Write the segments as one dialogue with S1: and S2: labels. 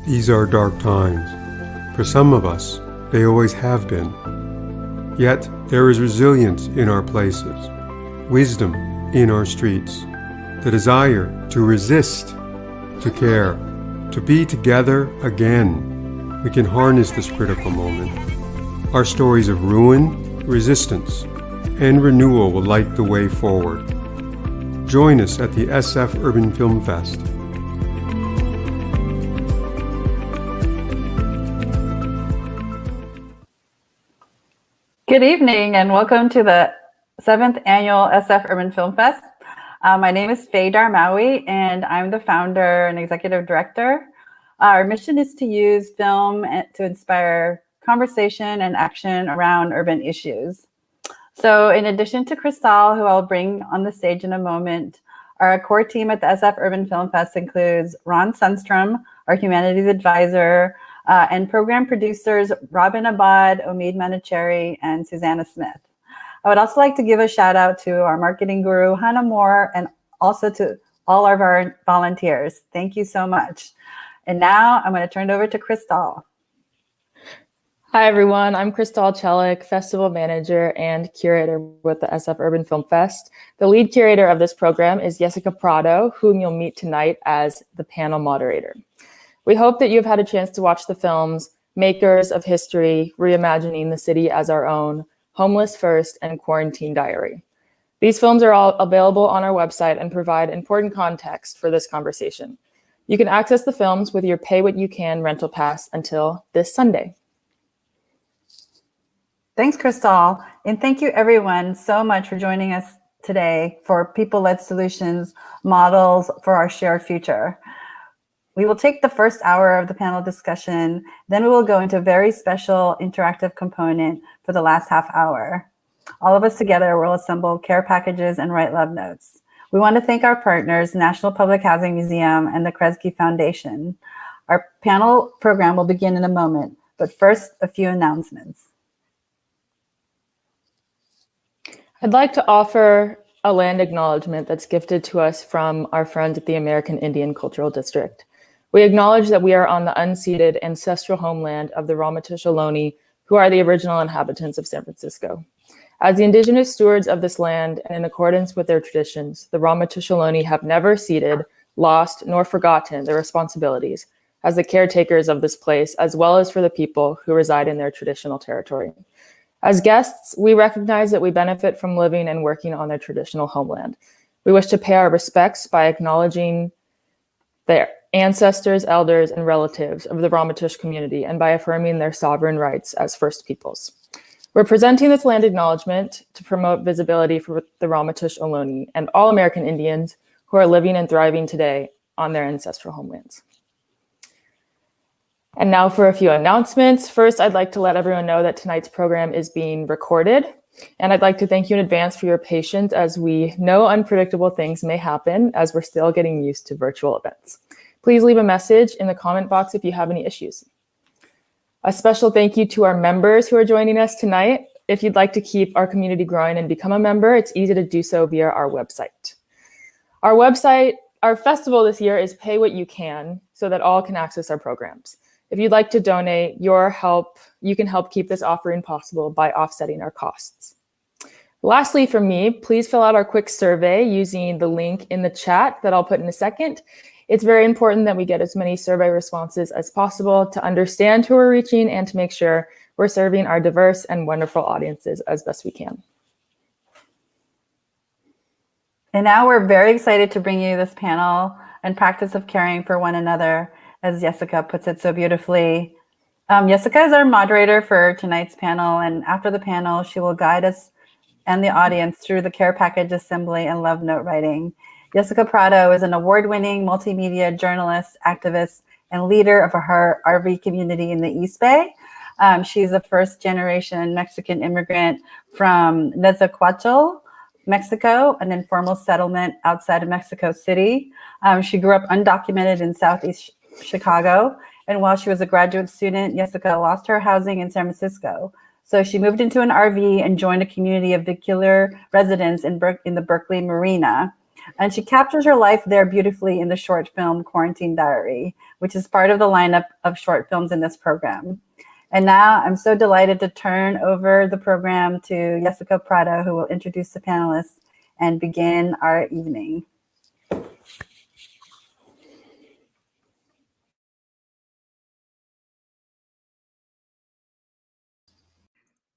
S1: These are dark times. For some of us, they always have been. Yet there is resilience in our places, wisdom in our streets, the desire to resist, to care, to be together again. We can harness this critical moment. Our stories of ruin, resistance, and renewal will light the way forward. Join us at the SF Urban Film Fest.
S2: Good evening and welcome to the 7th Annual SF Urban Film Fest. My name is Faye Darmawi and I'm the founder and executive director. Our mission is to use film to inspire conversation and action around urban issues. So in addition to Crystal, who I'll bring on the stage in a moment, our core team at the SF Urban Film Fest includes Ron Sundstrom, our humanities advisor, and program producers Robin Abad, Omid Manicherry, and Susanna Smith. I would also like to give a shout out to our marketing guru, Hannah Moore, and also to all of our volunteers. Thank you so much. And now I'm going to turn it over to Crystal.
S3: Hi, everyone. I'm Crystal Chelik, Festival Manager and Curator with the SF Urban Film Fest. The lead curator of this program is Jessica Prado, whom you'll meet tonight as the panel moderator. We hope that you've had a chance to watch the films Makers of History, Reimagining the City as Our Own, Homeless First, and Quarantine Diary. These films are all available on our website and provide important context for this conversation. You can access the films with your Pay What You Can rental pass until this Sunday.
S2: Thanks, Crystal. And thank you everyone so much for joining us today for People-Led Solutions Models for Our Shared Future. We will take the first hour of the panel discussion, then we will go into a very special interactive component for the last half hour. All of us together will assemble care packages and write love notes. We want to thank our partners, National Public Housing Museum and the Kresge Foundation. Our panel program will begin in a moment, but first, a few announcements.
S3: I'd like to offer a land acknowledgement that's gifted to us from our friends at the American Indian Cultural District. We acknowledge that we are on the unceded ancestral homeland of the Ramaytush Ohlone, who are the original inhabitants of San Francisco. As the indigenous stewards of this land and in accordance with their traditions, the Ramaytush Ohlone have never ceded, lost, nor forgotten their responsibilities as the caretakers of this place, as well as for the people who reside in their traditional territory. As guests, we recognize that we benefit from living and working on their traditional homeland. We wish to pay our respects by acknowledging their ancestors, elders, and relatives of the Ramaytush community and by affirming their sovereign rights as First Peoples. We're presenting this land acknowledgement to promote visibility for the Ramaytush Ohlone and all American Indians who are living and thriving today on their ancestral homelands. And now for a few announcements. First, I'd like to let everyone know that tonight's program is being recorded. And I'd like to thank you in advance for your patience, as we know unpredictable things may happen as we're still getting used to virtual events. Please leave a message in the comment box if you have any issues. A special thank you to our members who are joining us tonight. If you'd like to keep our community growing and become a member, it's easy to do so via our website. Our festival this year is Pay What You Can, so that all can access our programs. If you'd like to donate you can help keep this offering possible by offsetting our costs. Lastly, from me, please fill out our quick survey using the link in the chat that I'll put in a second. It's very important that we get as many survey responses as possible to understand who we're reaching and to make sure we're serving our diverse and wonderful audiences as best we can.
S2: And now we're very excited to bring you this panel on practice of caring for one another, as Jessica puts it so beautifully. Jessica is our moderator for tonight's panel, and after the panel, she will guide us and the audience through the care package assembly and love note writing. Jessica Prado is an award-winning multimedia journalist, activist, and leader of her RV community in the East Bay. She's a first-generation Mexican immigrant from Nezahualcóyotl, Mexico, an informal settlement outside of Mexico City. She grew up undocumented in Southeast Chicago, and while she was a graduate student, Jessica lost her housing in San Francisco. So she moved into an RV and joined a community of vehicular residents in the Berkeley Marina. And she captures her life there beautifully in the short film Quarantine Diary, which is part of the lineup of short films in this program. And now I'm so delighted to turn over the program to Jessica Prado, who will introduce the panelists and begin our evening.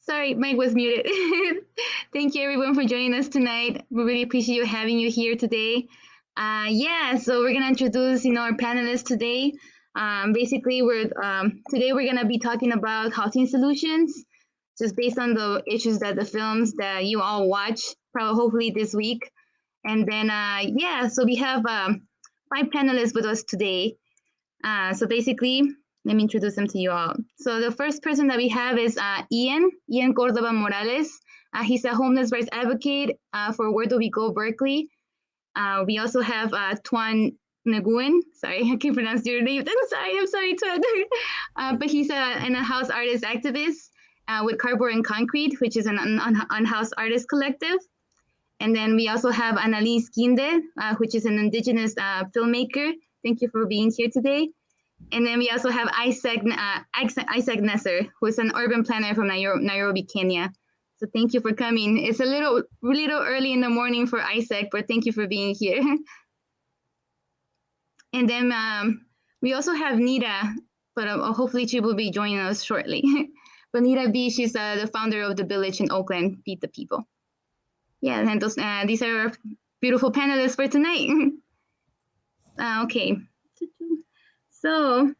S4: Sorry, mic was muted. Thank you everyone for joining us tonight. We really appreciate having you here today. So we're gonna introduce our panelists today. Basically, today we're gonna be talking about housing solutions, just based on the issues that the films that you all watch, hopefully this week. And then so we have 5 panelists with us today. So basically, let me introduce them to you all. So the first person that we have is Ian Cordova Morales. He's a homeless rights advocate for Where Do We Go, Berkeley. We also have Tuan Nguyen. Sorry, I can't pronounce your name. I'm sorry, Tuan. But he's an unhoused artist activist with Cardboard and Concrete, which is an unhoused artist collective. And then we also have Annalise Guinde, which is an indigenous filmmaker. Thank you for being here today. And then we also have Isaac Nesser, who is an urban planner from Nairobi, Kenya. So thank you for coming. It's a little early in the morning for Isaac, but thank you for being here. And then we also have Nita, but hopefully she will be joining us shortly. But Nita B, she's the founder of the village in Oakland, Feed the People. Yeah, and these are our beautiful panelists for tonight. Okay. So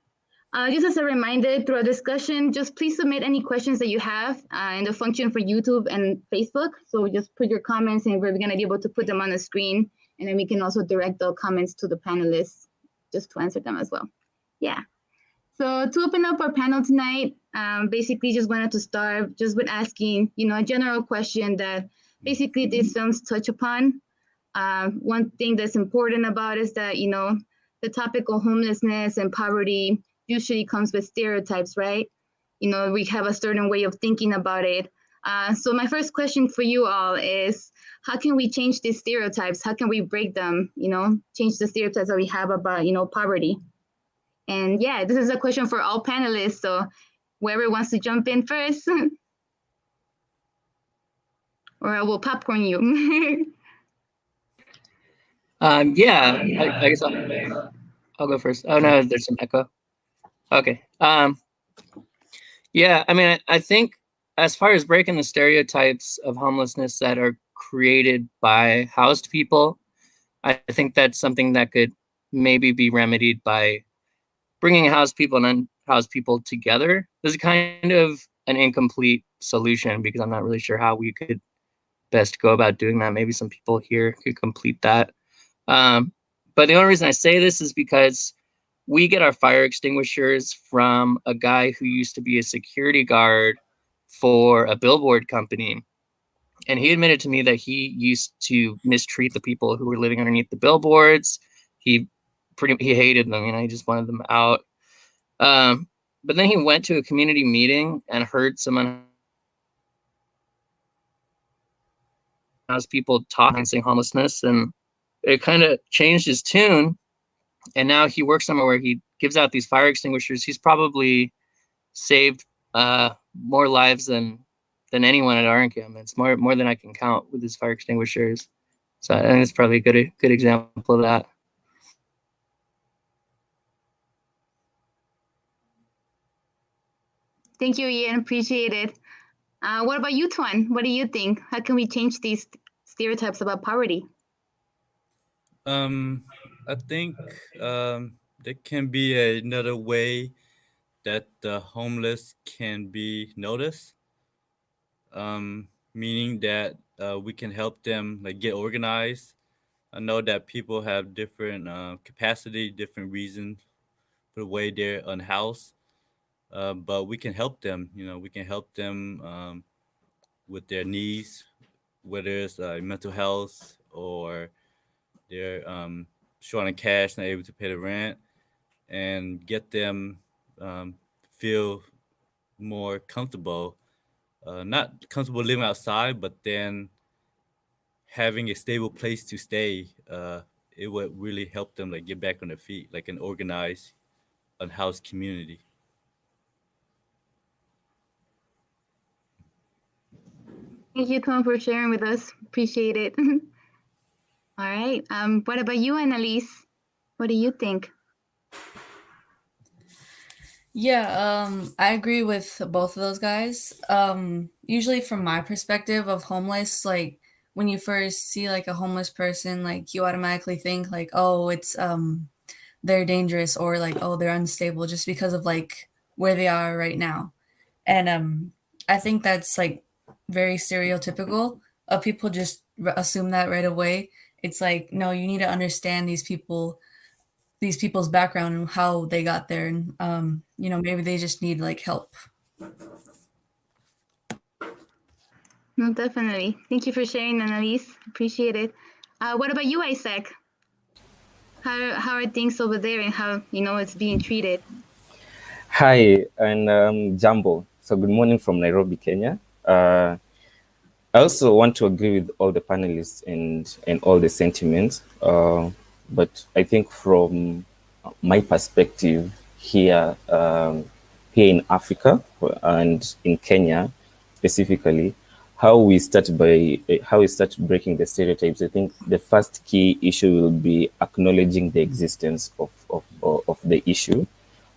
S4: just as a reminder, through our discussion, just please submit any questions that you have in the function for YouTube and Facebook. So just put your comments and we're going to be able to put them on the screen. And then we can also direct the comments to the panelists just to answer them as well. Yeah. So to open up our panel tonight, basically just wanted to start just with asking, a general question that basically these films touch upon. One thing that's important about is that, the topic of homelessness and poverty usually comes with stereotypes, right? We have a certain way of thinking about it. So my first question for you all is, how can we change these stereotypes? How can we break them, change the stereotypes that we have about, poverty? And yeah, this is a question for all panelists. So whoever wants to jump in first, or I will popcorn you.
S3: Yeah, I guess I'll go first. Oh no, there's some echo. Okay. Yeah, I mean, I think as far as breaking the stereotypes of homelessness that are created by housed people, I think that's something that could maybe be remedied by bringing housed people and unhoused people together. This is kind of an incomplete solution because I'm not really sure how we could best go about doing that. Maybe some people here could complete that. But the only reason I say this is because we get our fire extinguishers from a guy who used to be a security guard for a billboard company. And he admitted to me that he used to mistreat the people who were living underneath the billboards. He he hated them, he just wanted them out. But then he went to a community meeting and heard some unhoused people talking and saying homelessness, and it kind of changed his tune. And now he works somewhere where he gives out these fire extinguishers. He's probably saved more lives than anyone at RNCAM. It's more than I can count with his fire extinguishers. So I think it's probably a good example of that.
S4: Thank you, Ian. Appreciate it. What about you, Tuan? What do you think? How can we change these stereotypes about poverty?
S5: I think there can be another way that the homeless can be noticed. Meaning that we can help them like get organized. I know that people have different capacity, different reasons for the way they're unhoused, but we can help them. We can help them with their needs, whether it's mental health or they're short on cash, not able to pay the rent, and get them feel more comfortable. Not comfortable living outside, but then having a stable place to stay. It would really help them like get back on their feet, like an organized, unhoused community.
S4: Thank you, Tuan, for sharing with us. Appreciate it. All right. What about you, Annalise? What do you think?
S6: Yeah, I agree with both of those guys. Usually from my perspective of homeless, like when you first see like a homeless person, like you automatically think like, oh, it's they're dangerous or like, oh, they're unstable just because of like where they are right now. And I think that's like very stereotypical of people just assume that right away. It's like, no, you need to understand these people's background and how they got there, and maybe they just need like help.
S4: No, definitely. Thank you for sharing, Annalise. Appreciate it. What about you, Isaac? How are things over there, and how it's being treated?
S7: Hi, and Jambo. So good morning from Nairobi, Kenya. I also want to agree with all the panelists and all the sentiments. But I think from my perspective here, here in Africa and in Kenya specifically, how we start breaking the stereotypes. I think the first key issue will be acknowledging the existence of the issue.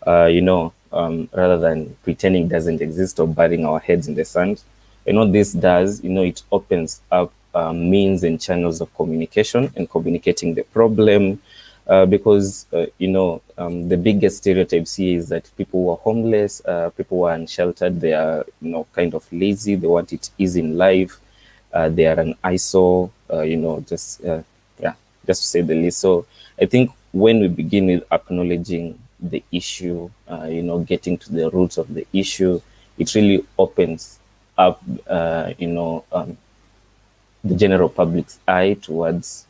S7: Rather than pretending it doesn't exist or burying our heads in the sand. This does, it opens up means and channels of communication and communicating the problem. Because, the biggest stereotypes here is that people who are homeless, people who are unsheltered, they are, kind of lazy, they want it easy in life, they are an eyesore, just to say the least. So I think when we begin with acknowledging the issue, getting to the roots of the issue, it really opens up, the general public's eye towards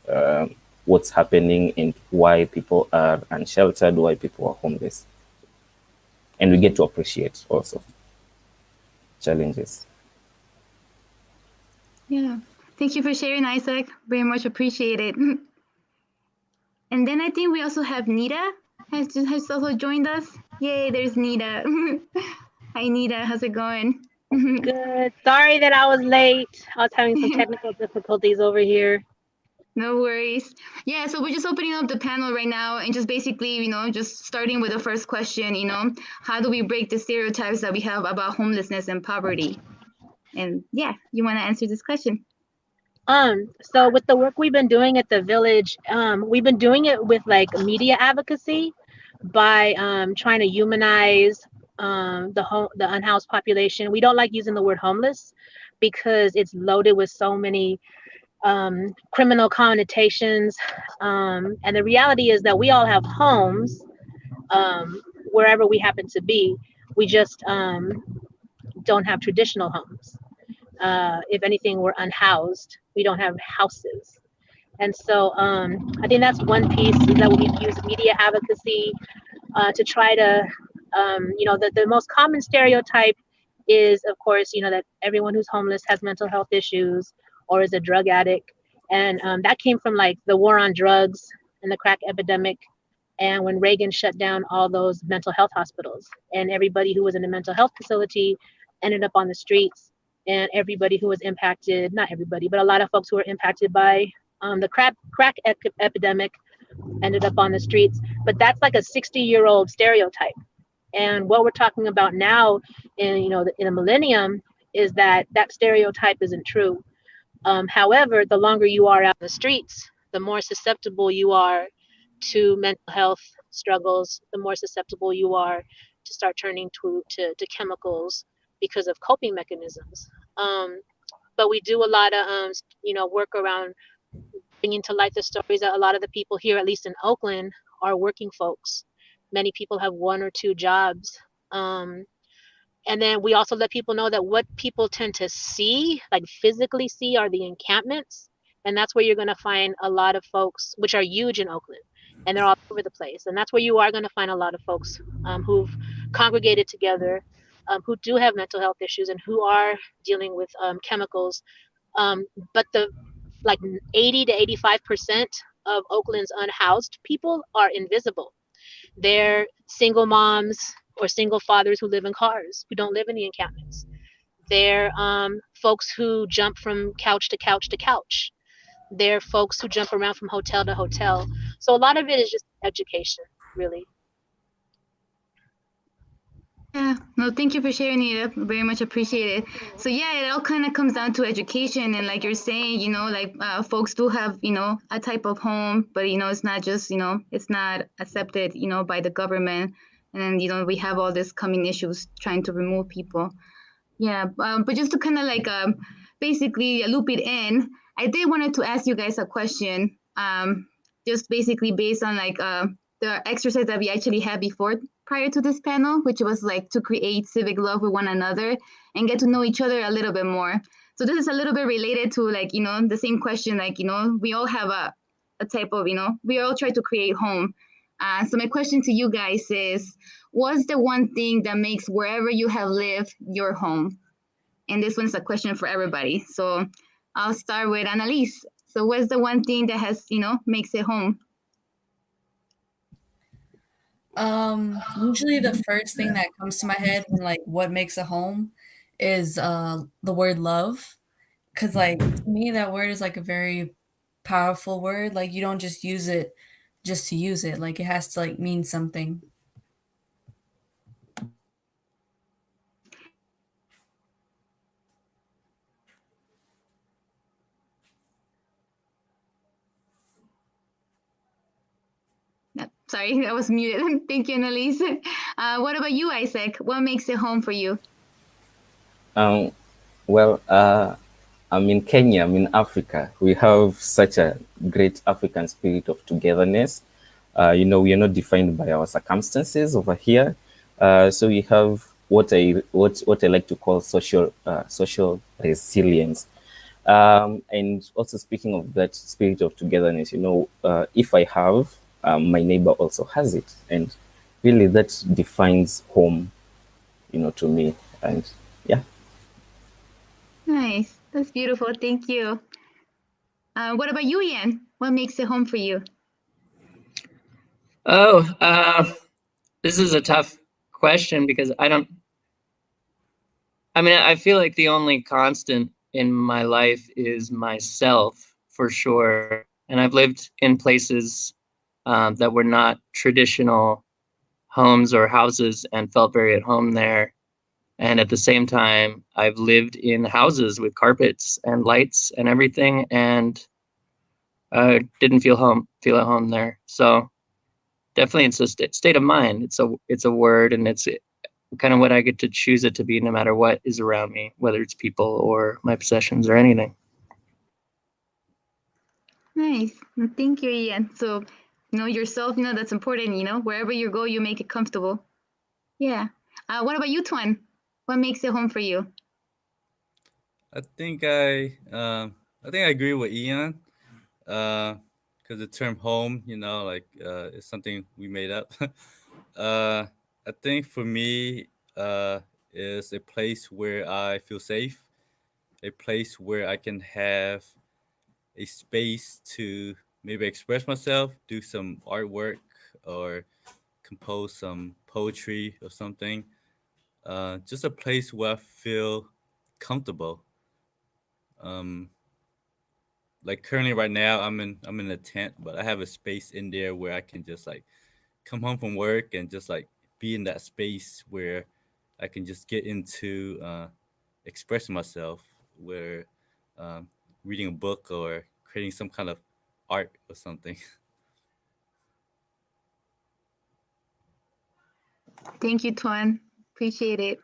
S7: what's happening and why people are unsheltered, why people are homeless. And we get to appreciate also challenges.
S4: Yeah. Thank you for sharing, Isaac. Very much appreciate it. And then I think we also have Nita. has also joined us. Yay, there's Nita. Hi, Nita. How's it going?
S8: Good. Sorry that I was late. I was having some technical difficulties over here.
S4: No worries. Yeah, so we're just opening up the panel right now and just basically, just starting with the first question, how do we break the stereotypes that we have about homelessness and poverty? And yeah, you want to answer this question?
S8: So with the work we've been doing at the village, we've been doing it with like media advocacy by trying to humanize the unhoused population. We don't like using the word homeless because it's loaded with so many criminal connotations. And the reality is that we all have homes wherever we happen to be. We just don't have traditional homes. If anything, we're unhoused. We don't have houses. And so I think that's one piece that we use media advocacy to try to, the most common stereotype is, of course, that everyone who's homeless has mental health issues or is a drug addict. And that came from like the war on drugs and the crack epidemic. And when Reagan shut down all those mental health hospitals, and everybody who was in a mental health facility ended up on the streets, and everybody who was impacted, not everybody, but a lot of folks who were impacted by the crack epidemic ended up on the streets. But that's like a 60-year-old stereotype. And what we're talking about now in a millennium is that stereotype isn't true. However, the longer you are out in the streets, the more susceptible you are to mental health struggles, the more susceptible you are to start turning to chemicals because of coping mechanisms. But we do a lot of work around bringing to light the stories that a lot of the people here, at least in Oakland, are working folks. Many people have one or two jobs. And then we also let people know that what people tend to see, like physically see, are the encampments. And that's where you're going to find a lot of folks, which are huge in Oakland, and they're all over the place. And that's where you are going to find a lot of folks who've congregated together, who do have mental health issues and who are dealing with chemicals. But the like 80 to 85% of Oakland's unhoused people are invisible. They're single moms or single fathers who live in cars, who don't live in the encampments. They're folks who jump from couch to couch to couch. They're folks who jump around from hotel to hotel. So a lot of it is just education, really.
S4: Yeah, no, thank you for sharing it. Very much appreciated. So yeah, it all kind of comes down to education, and like you're saying, folks do have, a type of home, but it's not just, it's not accepted, by the government, and then we have all this coming issues trying to remove people. Yeah, but just to kind of like basically loop it in, I did wanted to ask you guys a question, just basically based on like the exercise that we actually had before prior to this panel, which was like to create civic love with one another and get to know each other a little bit more. So this is a little bit related to like, the same question, like, we all have a type of, we all try to create home. So my question to you guys is, what's the one thing that makes wherever you have lived your home? And this one's a question for everybody. So I'll start with Annalise. So what's the one thing that has, makes it home?
S6: Usually the first thing that comes to my head when like what makes a home is the word love. Cause like to me that word is like a very powerful word. Like you don't just use it just to use it. Like it has to like mean something.
S4: Sorry, I was muted. Thank you, Annalise. What about you, Isaac? What makes it home for you?
S7: Well, I'm in Kenya, I'm in Africa. We have such a great African spirit of togetherness. We are not defined by our circumstances over here. So we have what I like to call social resilience. And also speaking of that spirit of togetherness, if I have, my neighbor also has it. And really that defines home, to me. And yeah.
S4: Nice. That's beautiful. Thank you. What about you, Ian? What makes it home for you?
S9: Oh, this is a tough question because I feel like the only constant in my life is myself for sure. And I've lived in places that were not traditional homes or houses and felt very at home there. And at the same time, I've lived in houses with carpets and lights and everything, and didn't feel at home there. So definitely, it's a state of mind. It's a word, and it's kind of what I get to choose it to be, no matter what is around me, whether it's people or my possessions or anything.
S4: Nice. Thank you, Ian. So, know yourself, that's important, wherever you go, you make it comfortable. Yeah. What about you, Twan? What makes it home for you?
S5: I think I agree with Ian. Because the term home, is something we made up. I think for me, is a place where I feel safe, a place where I can have a space to maybe express myself, do some artwork, or compose some poetry or something. Just a place where I feel comfortable. Um, like currently right now, I'm in a tent, but I have a space in there where I can just like come home from work and just like be in that space where I can just get into expressing myself, where um, reading a book or creating some kind of art or something.
S4: Thank you, Twan. Appreciate it.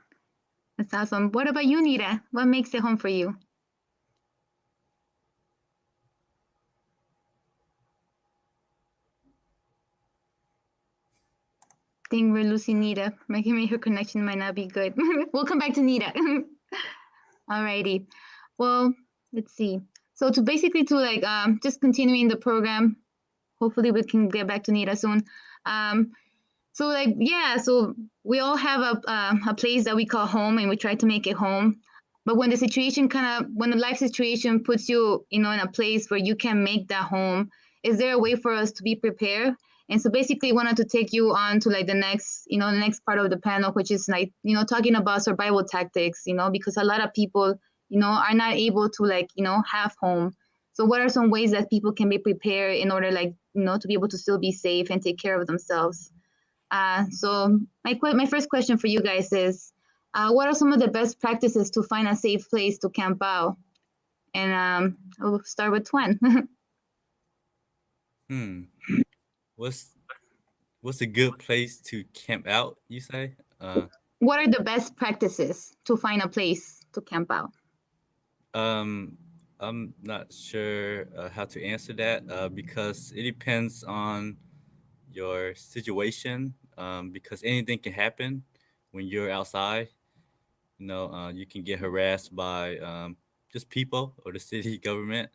S4: That's awesome. What about you, Nita? What makes it home for you? I think we're losing Nita. Maybe her connection might not be good. We'll come back to Nita. Alrighty. Well, let's see. So just continuing the program. Hopefully we can get back to Nita soon. So we all have a place that we call home, and we try to make it home. But when when the life situation puts you, in a place where you can make that home, is there a way for us to be prepared? And so basically, wanted to take you on to the next part of the panel, which is talking about survival tactics, because a lot of people, are not able to have home. So what are some ways that people can be prepared in order to be able to still be safe and take care of themselves? So my first question for you guys is, what are some of the best practices to find a safe place to camp out? And I'll start with Twan.
S5: Hmm. What's what's a good place to camp out, you say?
S4: What are the best practices to find a place to camp out?
S5: Um, I'm not sure how to answer that because it depends on your situation. Because anything can happen when you're outside. You can get harassed by just people or the city government.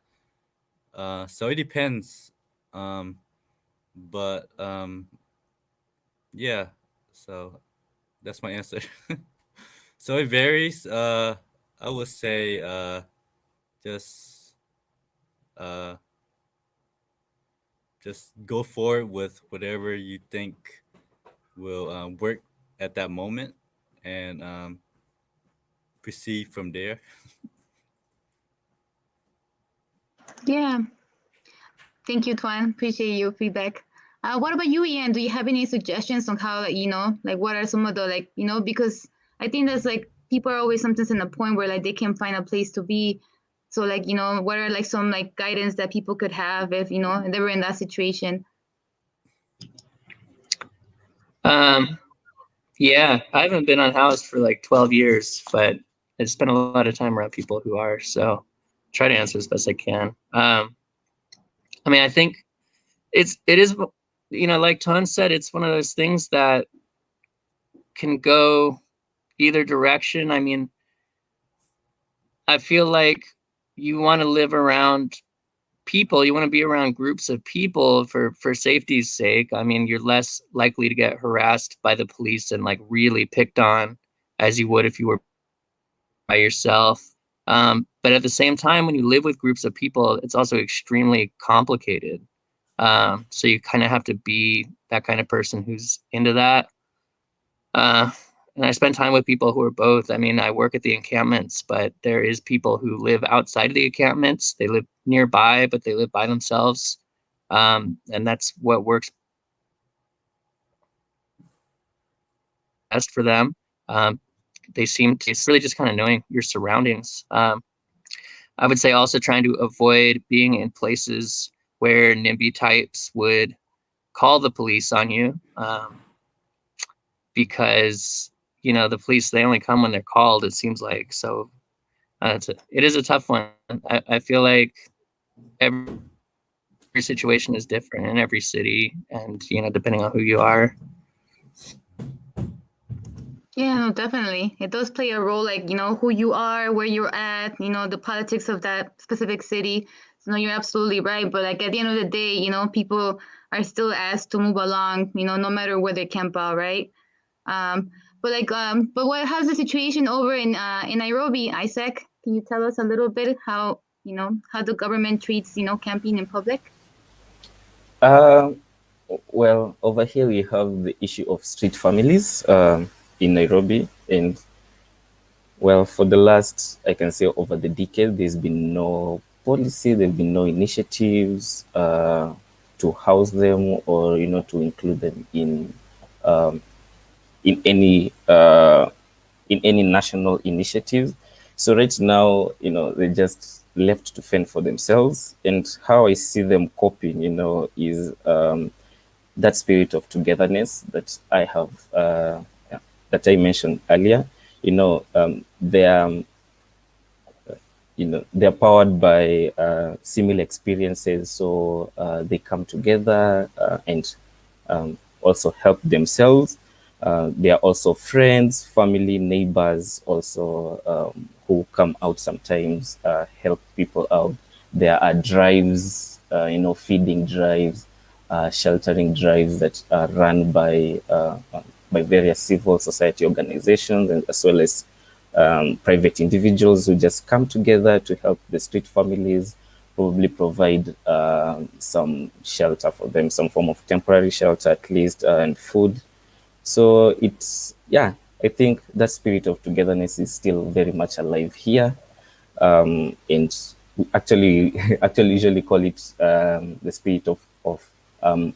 S5: So it depends. Um, but yeah, so that's my answer. So it varies. I would say just uh, just go forward with whatever you think will work at that moment, and proceed from there.
S4: Yeah, thank you, Twan. Appreciate your feedback. What about you, Ian? Do you have any suggestions on how, what are some of the, because I think there's people are always sometimes in a point where they can't find a place to be. So what are some guidance that people could have if, they were in that situation?
S9: Yeah, I haven't been unhoused for like 12 years, but I spent a lot of time around people who are, so try to answer as best I can. I think it is, like Ton said, it's one of those things that can go either direction. I feel like you want to live around people, you want to be around groups of people for safety's sake. You're less likely to get harassed by the police and really picked on as you would if you were by yourself. But at the same time, when you live with groups of people, it's also extremely complicated. So you kind of have to be that kind of person who's into that. And I spend time with people who are both. I mean, I work at the encampments, but there is people who live outside of the encampments. They live nearby, but they live by themselves. And that's what works best for them. It's really just kind of knowing your surroundings. I would say also trying to avoid being in places where NIMBY types would call the police on you, because the police, they only come when they're called, it seems like. So it is a tough one. I feel like every situation is different in every city, and depending on who you are.
S4: Yeah, no, definitely. It does play a role, like, who you are, where you're at, the politics of that specific city. So, no, you're absolutely right. But like at the end of the day, people are still asked to move along, no matter where they camp out, right? But how's the situation over in Nairobi, Isaac? Can you tell us a little bit how the government treats, camping in public?
S7: Well, over here we have the issue of street families in Nairobi, and well, for the last, I can say, over the decade, there's been no policy, there've been no initiatives to house them or to include them in any national initiatives. So right now, they're just left to fend for themselves. And how I see them coping, is that spirit of togetherness that I have, that I mentioned earlier. They're powered by similar experiences, so they come together and also help themselves. They are also friends, family, neighbors also who come out sometimes, help people out. There are drives, feeding drives, sheltering drives that are run by various civil society organizations, and as well as private individuals who just come together to help the street families, probably provide some shelter for them, some form of temporary shelter at least, and food. So I think that spirit of togetherness is still very much alive here. And we actually usually call it the spirit of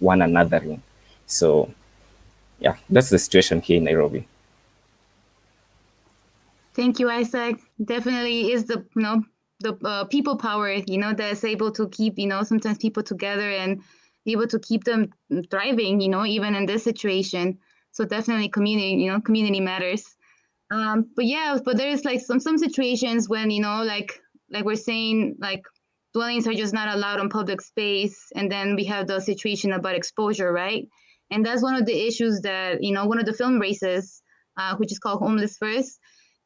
S7: one anothering. So yeah, that's the situation here in Nairobi.
S4: Thank you, Isaac. Definitely is the people power, that's able to keep, sometimes people together and be able to keep them thriving, even in this situation. So definitely community matters. But there's like some situations when, like we're saying, like dwellings are just not allowed on public space. And then we have the situation about exposure, right? And that's one of the issues that, one of the film races, which is called Homeless First.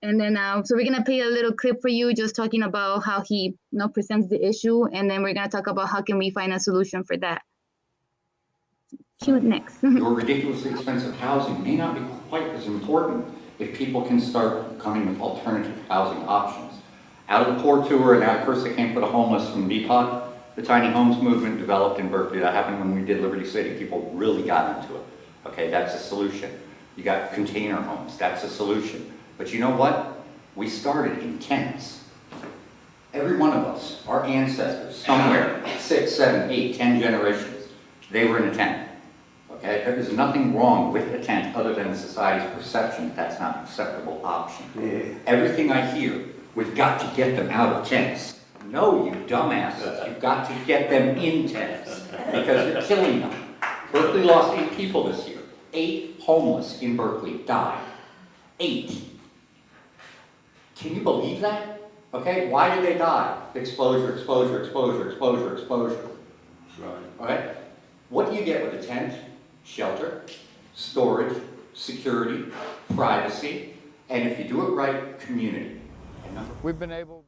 S4: And then, so we're gonna play a little clip for you, just talking about how he, presents the issue, and then we're gonna talk about how can we find a solution for that. Cue it next.
S10: Your ridiculously expensive housing may not be quite as important if people can start coming with alternative housing options. Out of the poor tour, and at first they came for the homeless from BPOD, the tiny homes movement developed in Berkeley. That happened when we did Liberty City. People really got into it. Okay, that's a solution. You got container homes, that's a solution. But you know what? We started in tents. Every one of us, our ancestors, somewhere, 6, 7, 8, 10 generations, they were in a tent. Okay? There is nothing wrong with a tent other than society's perception that that's not an acceptable option. Yeah. Everything I hear, we've got to get them out of tents. No, you dumbasses, you've got to get them in tents because you're killing them. Berkeley lost 8 people this year. 8 homeless in Berkeley died. 8. Can you believe that? Okay, why did they die? Exposure, exposure, exposure, exposure, exposure. Right. Okay? What do you get with a tent? Shelter, storage, security, privacy, and if you do it right, community.
S11: We've been able...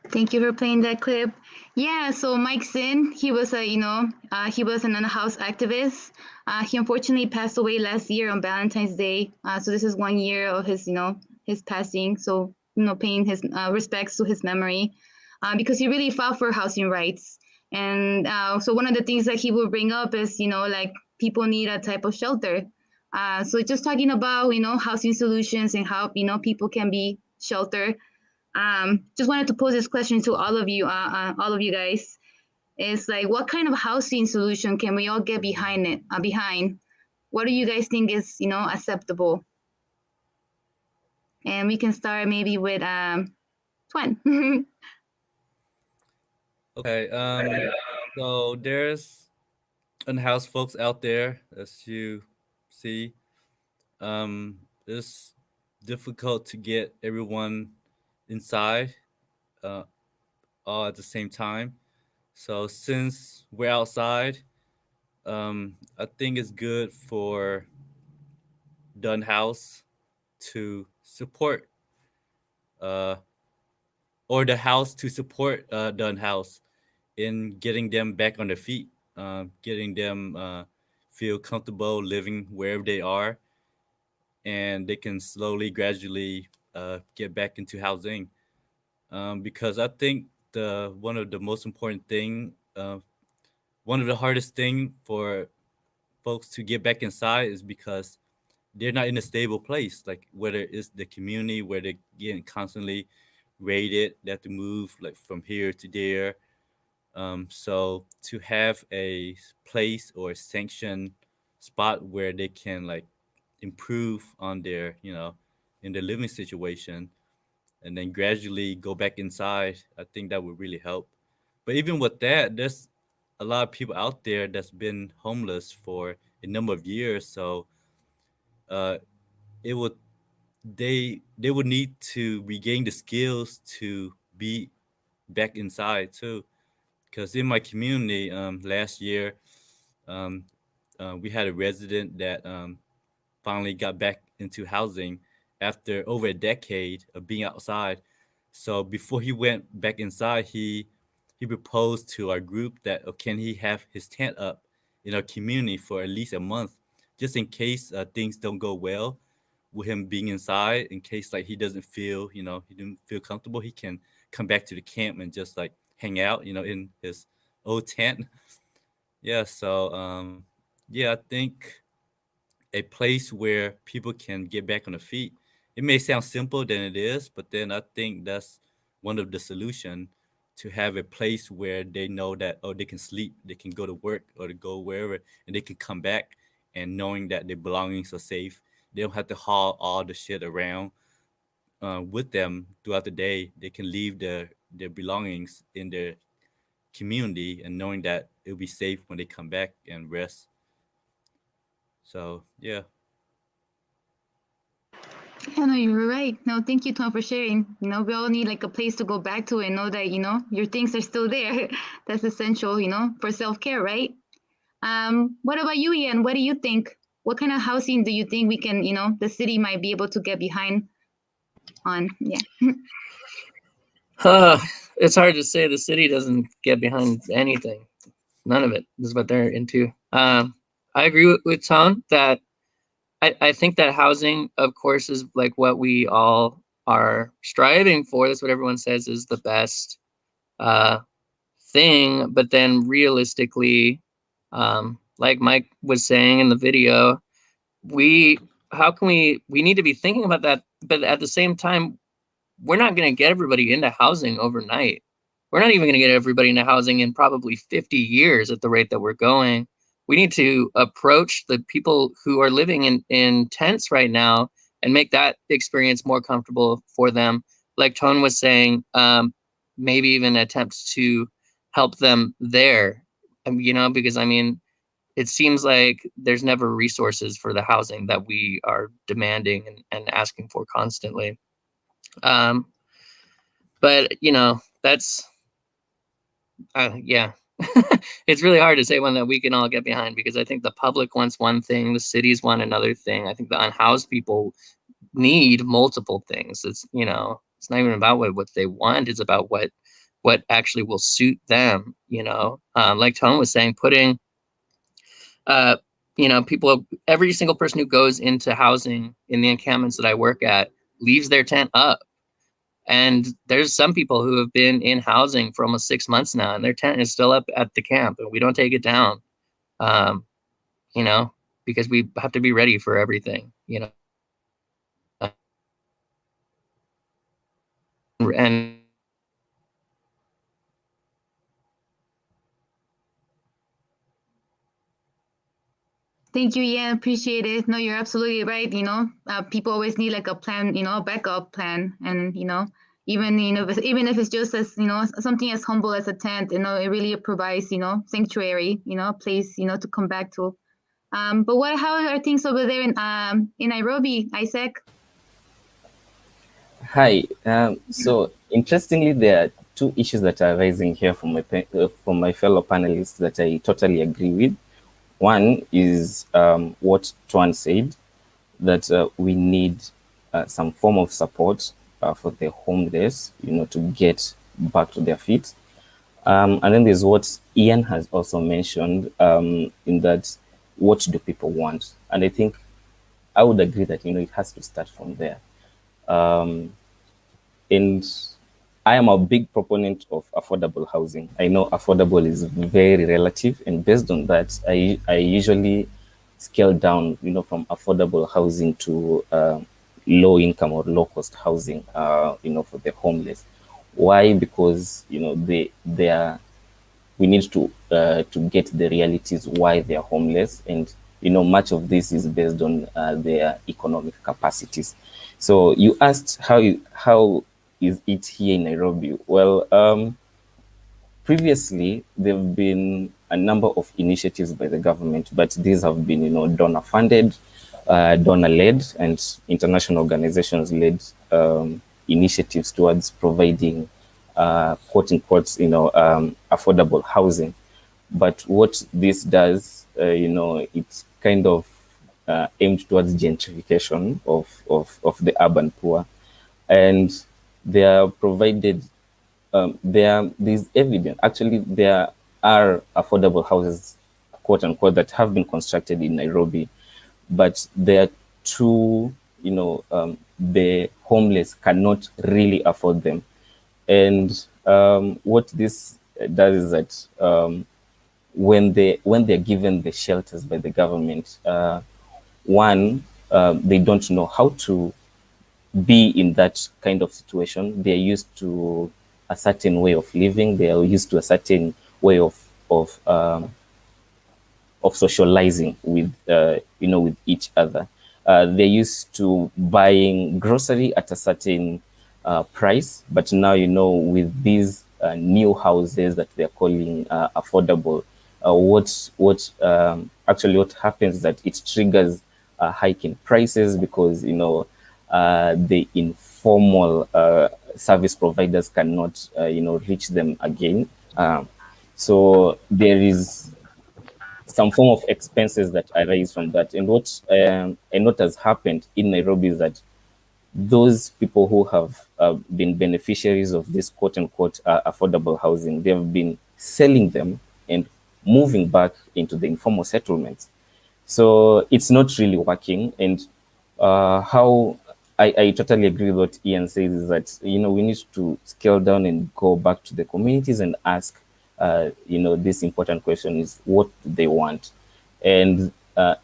S4: Thank you for playing that clip. Yeah, so Mike Sin, he was he was an unhoused activist. He unfortunately passed away last year on Valentine's Day. So this is 1 year of his, his passing. So, paying his respects to his memory. because he really fought for housing rights. And so one of the things that he will bring up is, like people need a type of shelter. So just talking about, housing solutions and how, people can be sheltered. Just wanted to pose this question to all of you guys. It's like, what kind of housing solution can we all get behind? What do you guys think is, acceptable? And we can start maybe with Twen.
S5: Okay. So there's unhoused folks out there, as you see. It's difficult to get everyone inside all at the same time. So since we're outside, I think it's good for the unhoused to support uh, or the house to support the unhoused in getting them back on their feet, getting them feel comfortable living wherever they are, and they can slowly, gradually get back into housing. Because I think the one of the most important thing, one of the hardest thing for folks to get back inside is because they're not in a stable place. Like whether it's the community where they're getting constantly raided, they have to move like from here to there. So to have a place or a sanctioned spot where they can like improve on their, in their living situation and then gradually go back inside, I think that would really help. But even with that, there's a lot of people out there that's been homeless for a number of years. So uh, it would they would need to regain the skills to be back inside too. Because in my community, last year, um, we had a resident that finally got back into housing after over a decade of being outside. So before he went back inside, he proposed to our group that can he have his tent up in our community for at least a month, just in case things don't go well with him being inside. In case like he doesn't feel, he didn't feel comfortable, he can come back to the camp and just like hang out, in his old tent. Yeah. So yeah, I think a place where people can get back on their feet. It may sound simple than it is, but then I think that's one of the solution to have a place where they know that they can sleep, they can go to work or to go wherever, and they can come back and knowing that their belongings are safe. They don't have to haul all the shit around with them throughout the day. They can leave their belongings in their community and knowing that it'll be safe when they come back and rest. So yeah.
S4: Yeah, no, you're right. No, thank you, Tom, for sharing. We all need like a place to go back to and know that, your things are still there. That's essential, for self-care, right? What about you, Ian? What do you think? What kind of housing do you think we can, the city might be able to get behind on? Yeah.
S9: It's hard to say. The city doesn't get behind anything. None of it is what they're into. I agree with Tone that I think that housing, of course, is like what we all are striving for. That's what everyone says is the best thing. But then realistically, like Mike was saying in the video, we need to be thinking about that. But at the same time, we're not going to get everybody into housing overnight. We're not even going to get everybody into housing in probably 50 years at the rate that we're going. We need to approach the people who are living in tents right now and make that experience more comfortable for them. Like Tone was saying, maybe even attempt to help them there, because it seems like there's never resources for the housing that we are demanding and asking for constantly. But that's yeah. It's really hard to say one that we can all get behind because I think the public wants one thing, the cities want another thing. I think the unhoused people need multiple things. It's it's not even about what they want, it's about what actually will suit them. Like Tone was saying, putting people, every single person who goes into housing in the encampments that I work at leaves their tent up. And there's some people who have been in housing for almost 6 months now, and their tent is still up at the camp, and we don't take it down, you know, because we have to be ready for everything, you know. And
S4: Thank you. Yeah, appreciate it. No, you're absolutely right. People always need like a plan, a backup plan, and even even if it's just as something as humble as a tent, it really provides sanctuary, a place to come back to. But how are things over there in Nairobi, Isaac?
S7: Hi. So interestingly, there are two issues that are rising here from my fellow panelists that I totally agree with. One is what Tuan said, that we need some form of support for the homeless, to get back to their feet. And then there's what Ian has also mentioned, in that, what do people want? And I think I would agree that, it has to start from there. And I am a big proponent of affordable housing. I know affordable is very relative, and based on that, I usually scale down, from affordable housing to low income or low cost housing, for the homeless. Why? Because they are. We need to get the realities why they are homeless, and much of this is based on their economic capacities. So you asked how is it here in Nairobi? Well, previously there have been a number of initiatives by the government, but these have been donor funded, donor led, and international organizations led initiatives towards providing quote unquote affordable housing. But what this does, it's kind of aimed towards gentrification of the urban poor, and they are provided. There's evidence. Actually, there are affordable houses, quote unquote, that have been constructed in Nairobi, but they are too, the homeless cannot really afford them. And what this does is that when they're given the shelters by the government, one, they don't know how to be in that kind of situation. They're used to a certain way of living. They are used to a certain way of socializing with with each other. They're used to buying grocery at a certain price, but now with these new houses that they're calling affordable, what happens is that it triggers a hike in prices, because the informal service providers cannot reach them again. So there is some form of expenses that arise from that. And what has happened in Nairobi is that those people who have been beneficiaries of this quote unquote affordable housing, they have been selling them and moving back into the informal settlements. So it's not really working. And how I totally agree with what Ian says is that, we need to scale down and go back to the communities and ask, this important question is, what do they want? And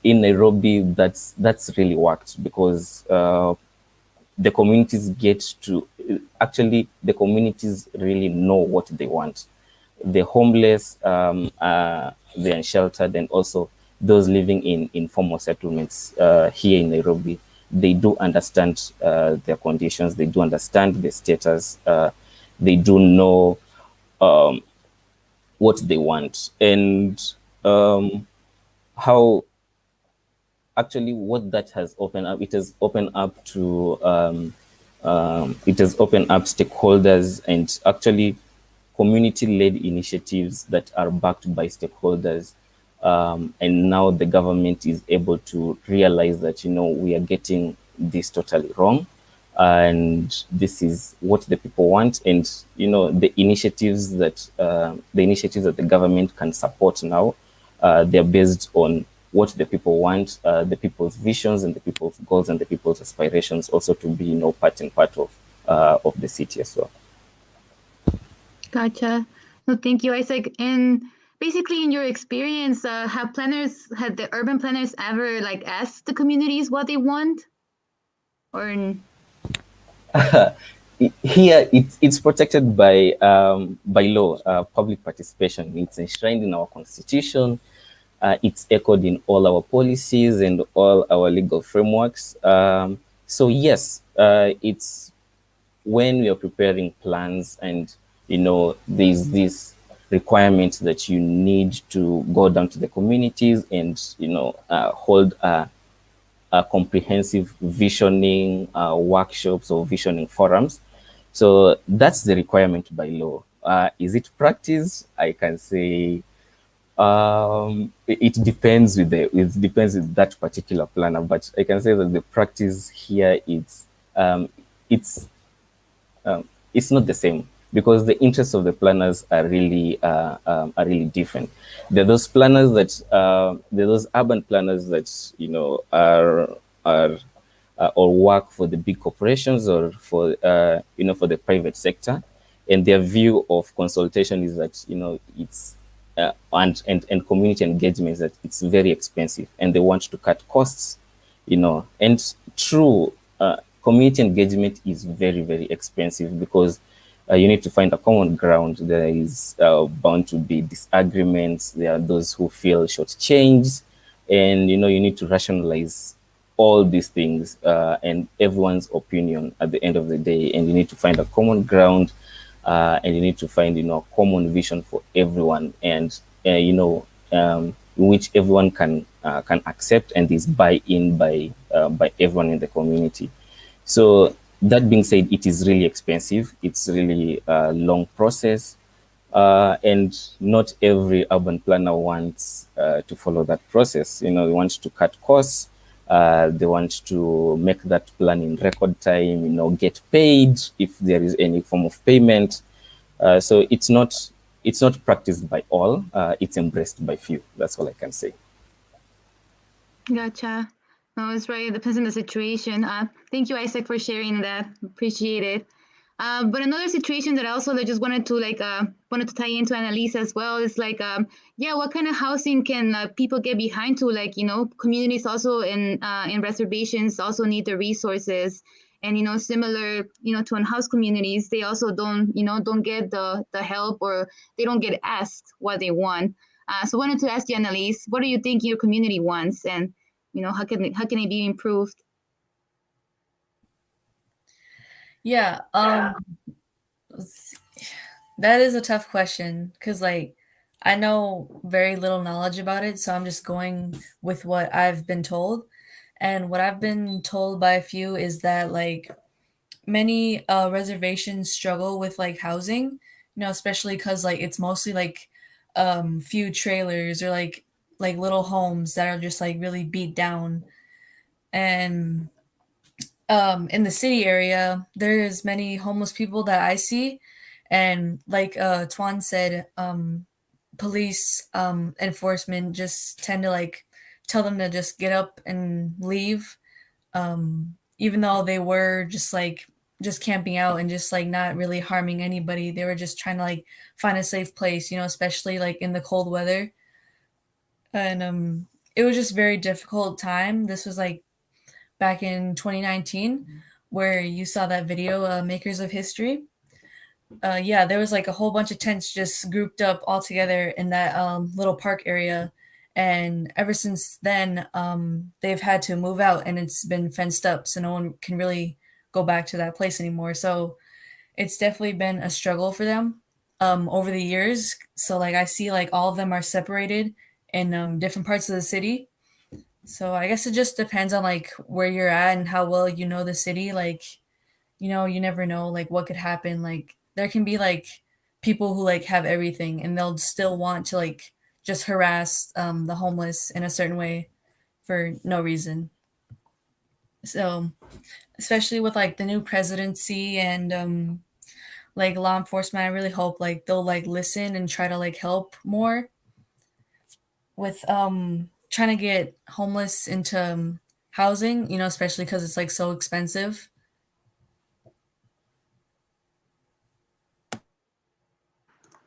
S7: in Nairobi, that's really worked, because the communities the communities really know what they want. The homeless, the unsheltered, and also those living in informal settlements here in Nairobi, they do understand their conditions. They do understand the status. They do know what they want, and how actually what that has opened up. It has opened up to stakeholders, and actually community-led initiatives that are backed by stakeholders. And now the government is able to realize that, we are getting this totally wrong, and this is what the people want. And, the initiatives that the government can support now, they're based on what the people want, the people's visions and the people's goals and the people's aspirations, also to be, part and part of of the city as well.
S4: Gotcha. No, thank you, Isaac. And basically, in your experience, have the urban planners ever like asked the communities what they want? Or
S7: Here, it's protected by law, public participation. It's enshrined in our constitution. It's echoed in all our policies and all our legal frameworks. So yes, it's when we are preparing plans and there's this requirement that you need to go down to the communities and hold comprehensive visioning workshops or visioning forums. So that's the requirement by law. Is it practiced? I can say it depends it depends with that particular planner, but I can say that the practice here it's it's not the same because the interests of the planners are really different. There are those planners that there are those urban planners that are or work for the big corporations or for for the private sector, and their view of consultation is that it's and community engagement is that it's very expensive and they want to cut costs, and true. Community engagement is very expensive because you need to find a common ground. There is bound to be disagreements. There are those who feel shortchanged, and you need to rationalize all these things and everyone's opinion at the end of the day. And you need to find a common ground, and you need to find a common vision for everyone, and which everyone can accept and is buy-in by everyone in the community. So that being said, it is really expensive. It's really a long process, and not every urban planner wants to follow that process. They want to cut costs. They want to make that plan in record time. Get paid if there is any form of payment. So it's not practiced by all. It's embraced by few. That's all I can say.
S4: gotcha. No, it's right. It depends on the situation. Thank you, Isaac, for sharing that. Appreciate it. But another situation that I also just wanted to tie into Annalise as well is what kind of housing can people get behind to? Communities also in reservations also need the resources, and similar to unhoused communities, they also don't get the help, or they don't get asked what they want. So I wanted to ask you, Annalise, what do you think your community wants, and how can it be improved?
S6: Yeah, that is a tough question because I know very little knowledge about it, so I'm just going with what I've been told. And what I've been told by a few is that many reservations struggle with housing, especially because it's mostly few trailers or like little homes that are just really beat down. And in the city area, there's many homeless people that I see, and Tuan said, police enforcement just tend to tell them to just get up and leave, even though they were just camping out and just not really harming anybody. They were just trying to find a safe place, especially in the cold weather. And it was just very difficult time. This was back in 2019, where you saw that video, Makers of History. Yeah, there was a whole bunch of tents just grouped up all together in that little park area. And ever since then, they've had to move out, and it's been fenced up, so no one can really go back to that place anymore. So it's definitely been a struggle for them over the years. So I see all of them are separated in different parts of the city. So I guess it just depends on where you're at and how well you know the city. You never know what could happen. There can be people who have everything, and they'll still want to just harass the homeless in a certain way for no reason. So especially with the new presidency and law enforcement, I really hope they'll listen and try to help more with trying to get homeless into housing, especially because it's so expensive.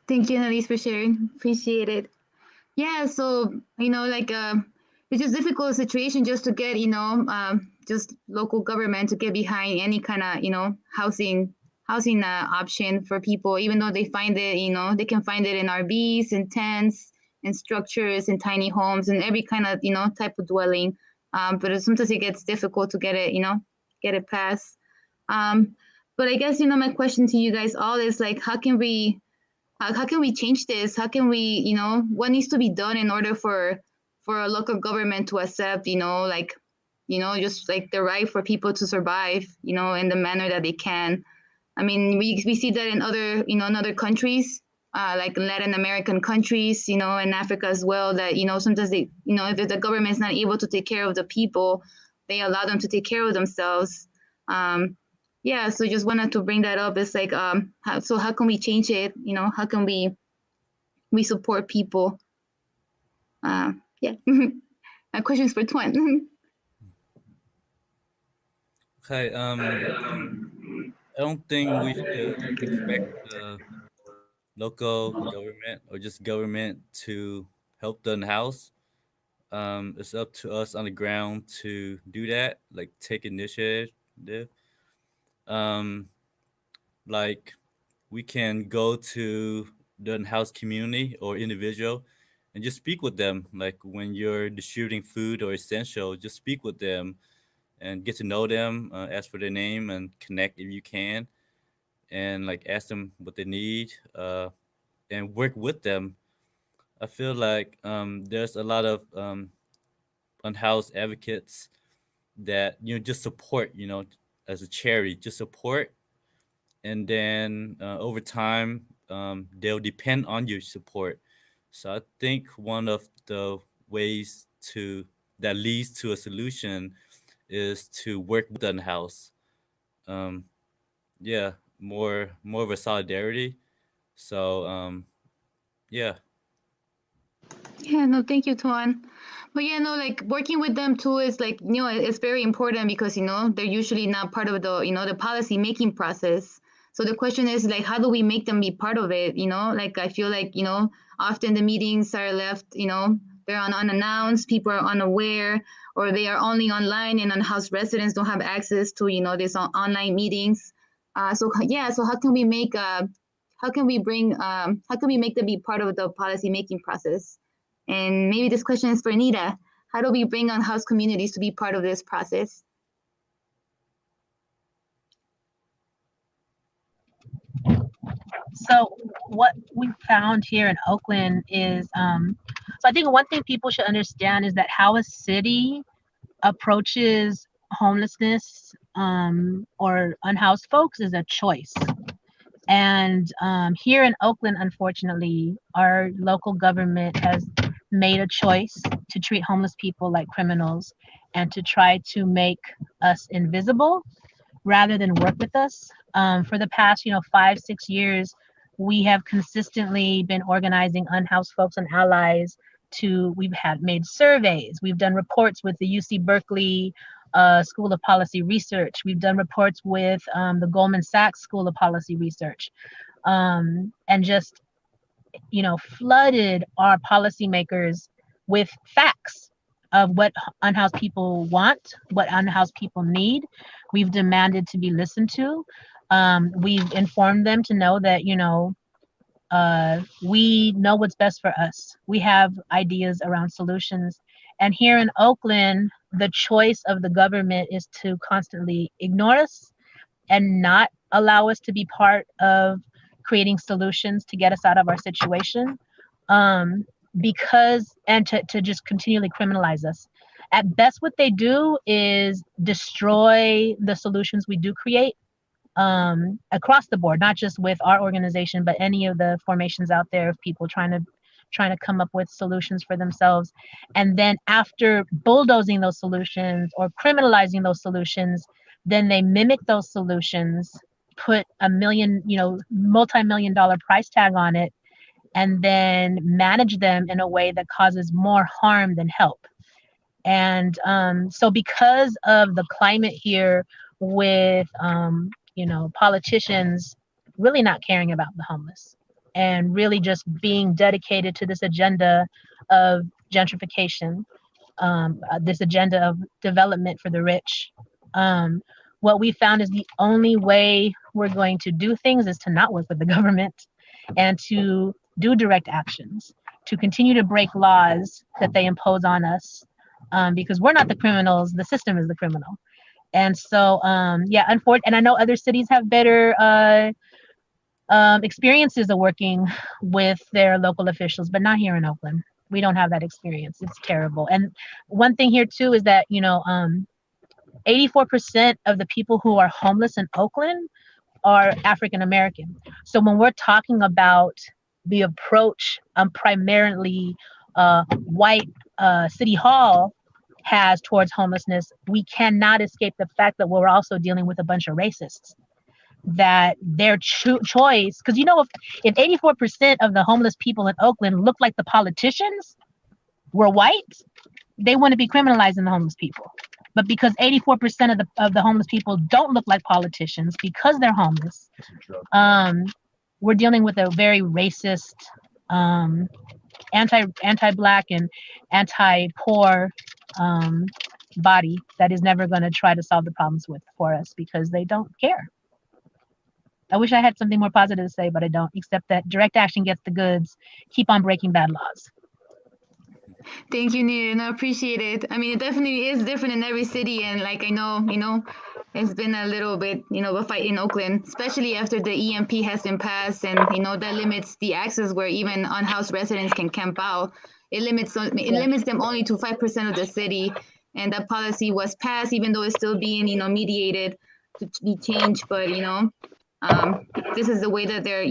S4: Thank you, Annalise, for sharing. Appreciate it. Yeah, so like it's just difficult situation just to get just local government to get behind any kind of housing option for people, even though they find it they can find it in RVs and tents and structures and tiny homes and every kind of type of dwelling, but sometimes it gets difficult to get it passed. But I guess my question to you guys all is like, how can we change this? How can we, what needs to be done in order for a local government to accept, like, just like the right for people to survive, in the manner that they can. I mean, we see that in other, in other countries, like Latin American countries, in Africa as well, that, sometimes they, if the government is not able to take care of the people, they allow them to take care of themselves. Yeah, so just wanted to bring that up. It's like, how can we change it? How can we support people? Yeah. Questions for Twen.
S5: Okay. I don't think we should expect the local government or just government to help the house. It's up to us on the ground to do that, like take initiative. Um, like we can go to the house community or individual and just speak with them. Like when you're distributing food or essential, just speak with them and get to know them, ask for their name and connect if you can, and like ask them what they need, and work with them. I feel like there's a lot of unhoused advocates that just support, as a charity, just support, and then over time they'll depend on your support. So I think one of the ways to that leads to a solution is to work with the house. Um, yeah, more of a solidarity. So yeah.
S4: Yeah, no, thank you, Tuan. But yeah, no, like working with them too is like, it's very important because, they're usually not part of the, the policy making process. So the question is like, how do we make them be part of it? Like I feel like, often the meetings are left, they're unannounced, people are unaware, or they are only online and unhoused residents don't have access to, these online meetings. So yeah, so how can we make, how can we bring, how can we make them be part of the policy making process? And maybe this question is for Anita. How do we bring unhoused communities to be part of this process?
S8: So what we found here in Oakland is, so I think one thing people should understand is that how a city approaches homelessness or unhoused folks is a choice. And here in Oakland, unfortunately, our local government has made a choice to treat homeless people like criminals and to try to make us invisible rather than work with us. For the past, 5-6 years, we have consistently been organizing unhoused folks and allies we've made surveys, we've done reports with the UC Berkeley School of Policy Research, we've done reports with the Goldman Sachs School of Policy Research, and just, flooded our policymakers with facts of what unhoused people want, what unhoused people need. We've demanded to be listened to. We've informed them to know that, we know what's best for us. We have ideas around solutions. And here in Oakland, the choice of the government is to constantly ignore us and not allow us to be part of creating solutions to get us out of our situation, and to just continually criminalize us. At best, what they do is destroy the solutions we do create, across the board, not just with our organization, but any of the formations out there of people trying to come up with solutions for themselves. And then after bulldozing those solutions or criminalizing those solutions, then they mimic those solutions, put a multi-million-dollar price tag on it, and then manage them in a way that causes more harm than help. And so because of the climate here with, politicians really not caring about the homeless and really just being dedicated to this agenda of gentrification, this agenda of development for the rich. What we found is the only way we're going to do things is to not work with the government and to do direct actions, to continue to break laws that they impose on us, because we're not the criminals, the system is the criminal. And so, yeah, unfortunately, and I know other cities have better experiences of working with their local officials, but not here in Oakland. We don't have that experience. It's terrible. And one thing here too is that, 84% of the people who are homeless in Oakland are African American. So when we're talking about the approach, primarily white City Hall has towards homelessness, we cannot escape the fact that we're also dealing with a bunch of racists. That their choice, because if 84% of the homeless people in Oakland look like the politicians were white, they wouldn't be criminalizing the homeless people. But because 84% of the homeless people don't look like politicians because they're homeless, we're dealing with a very racist, anti-Black and anti-poor body that is never going to try to solve the problems for us because they don't care. I wish I had something more positive to say, but I don't, except that direct action gets the goods. Keep on breaking bad laws.
S4: Thank you, Nita. I appreciate it. I mean, it definitely is different in every city. And like, I know, it's been a little bit, a fight in Oakland, especially after the EMP has been passed. And, that limits the access where even unhoused residents can camp out. It limits them only to 5% of the city. And that policy was passed, even though it's still being, mediated to be changed. But, this is the way that they're,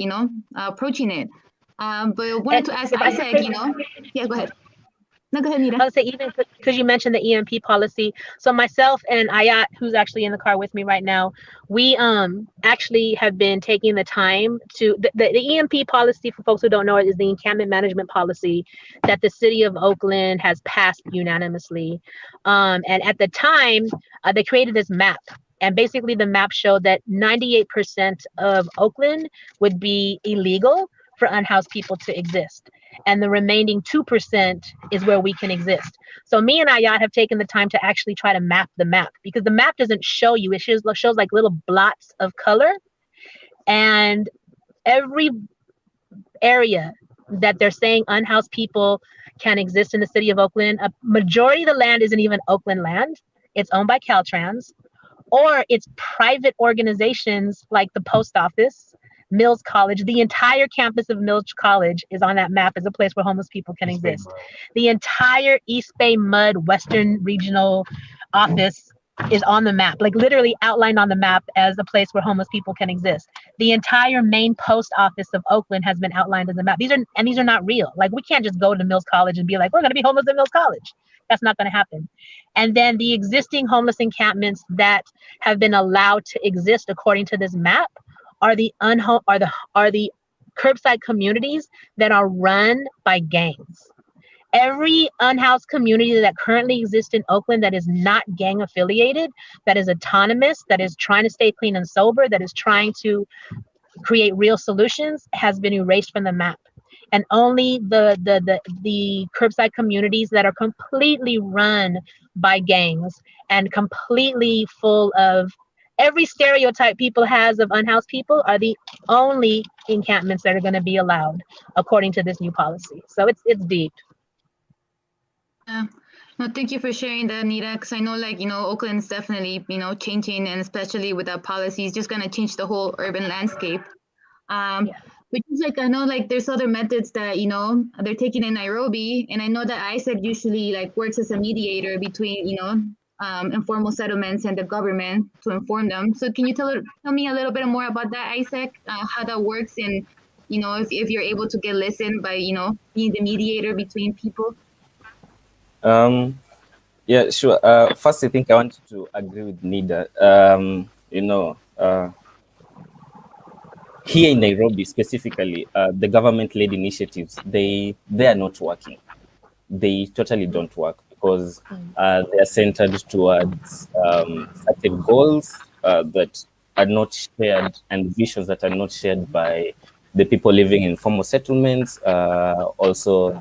S4: approaching it. But I wanted to ask Isaac, yeah, go ahead. No, go ahead, Nita.
S8: I would say even because you mentioned the EMP policy. So myself and Ayat, who's actually in the car with me right now, we actually have been taking the time to the EMP policy, for folks who don't know it, is the encampment management policy that the city of Oakland has passed unanimously. And at the time, they created this map. And basically the map showed that 98% of Oakland would be illegal for unhoused people to exist. And the remaining 2% is where we can exist. So me and Ayat have taken the time to actually try to map the map, because the map doesn't show you, it shows like little blots of color. And every area that they're saying unhoused people can exist in the city of Oakland, a majority of the land isn't even Oakland land. It's owned by Caltrans, or it's private organizations like the post office, Mills College. The entire campus of Mills College is on that map as a place where homeless people can exist. The entire East Bay Mud Western Regional Office is on the map, like literally outlined on the map as a place where homeless people can exist. The entire main post office of Oakland has been outlined as a map. These are not real. Like, we can't just go to Mills College and be like, we're going to be homeless at Mills College. That's not going to happen. And then the existing homeless encampments that have been allowed to exist according to this map are the curbside communities that are run by gangs. Every unhoused community that currently exists in Oakland that is not gang affiliated, that is autonomous, that is trying to stay clean and sober, that is trying to create real solutions, has been erased from the map. And only the curbside communities that are completely run by gangs and completely full of every stereotype people has of unhoused people are the only encampments that are going to be allowed according to this new policy. So it's deep.
S4: No, thank you for sharing that, Nita, because I know, Oakland's definitely, changing, and especially with that policy, it's just going to change the whole urban landscape. Which is I know there's other methods that, they're taking in Nairobi, and I know that Isaac usually works as a mediator between, informal settlements and the government to inform them. So can you tell me a little bit more about that, Isaac, how that works, and, if you're able to get listened by, being the mediator between people?
S7: Yeah, sure. First, I think I wanted to agree with Nida. Here in Nairobi specifically, the government-led initiatives, they are not working. They totally don't work because they are centered towards certain goals that are not shared and visions that are not shared by the people living in informal settlements, also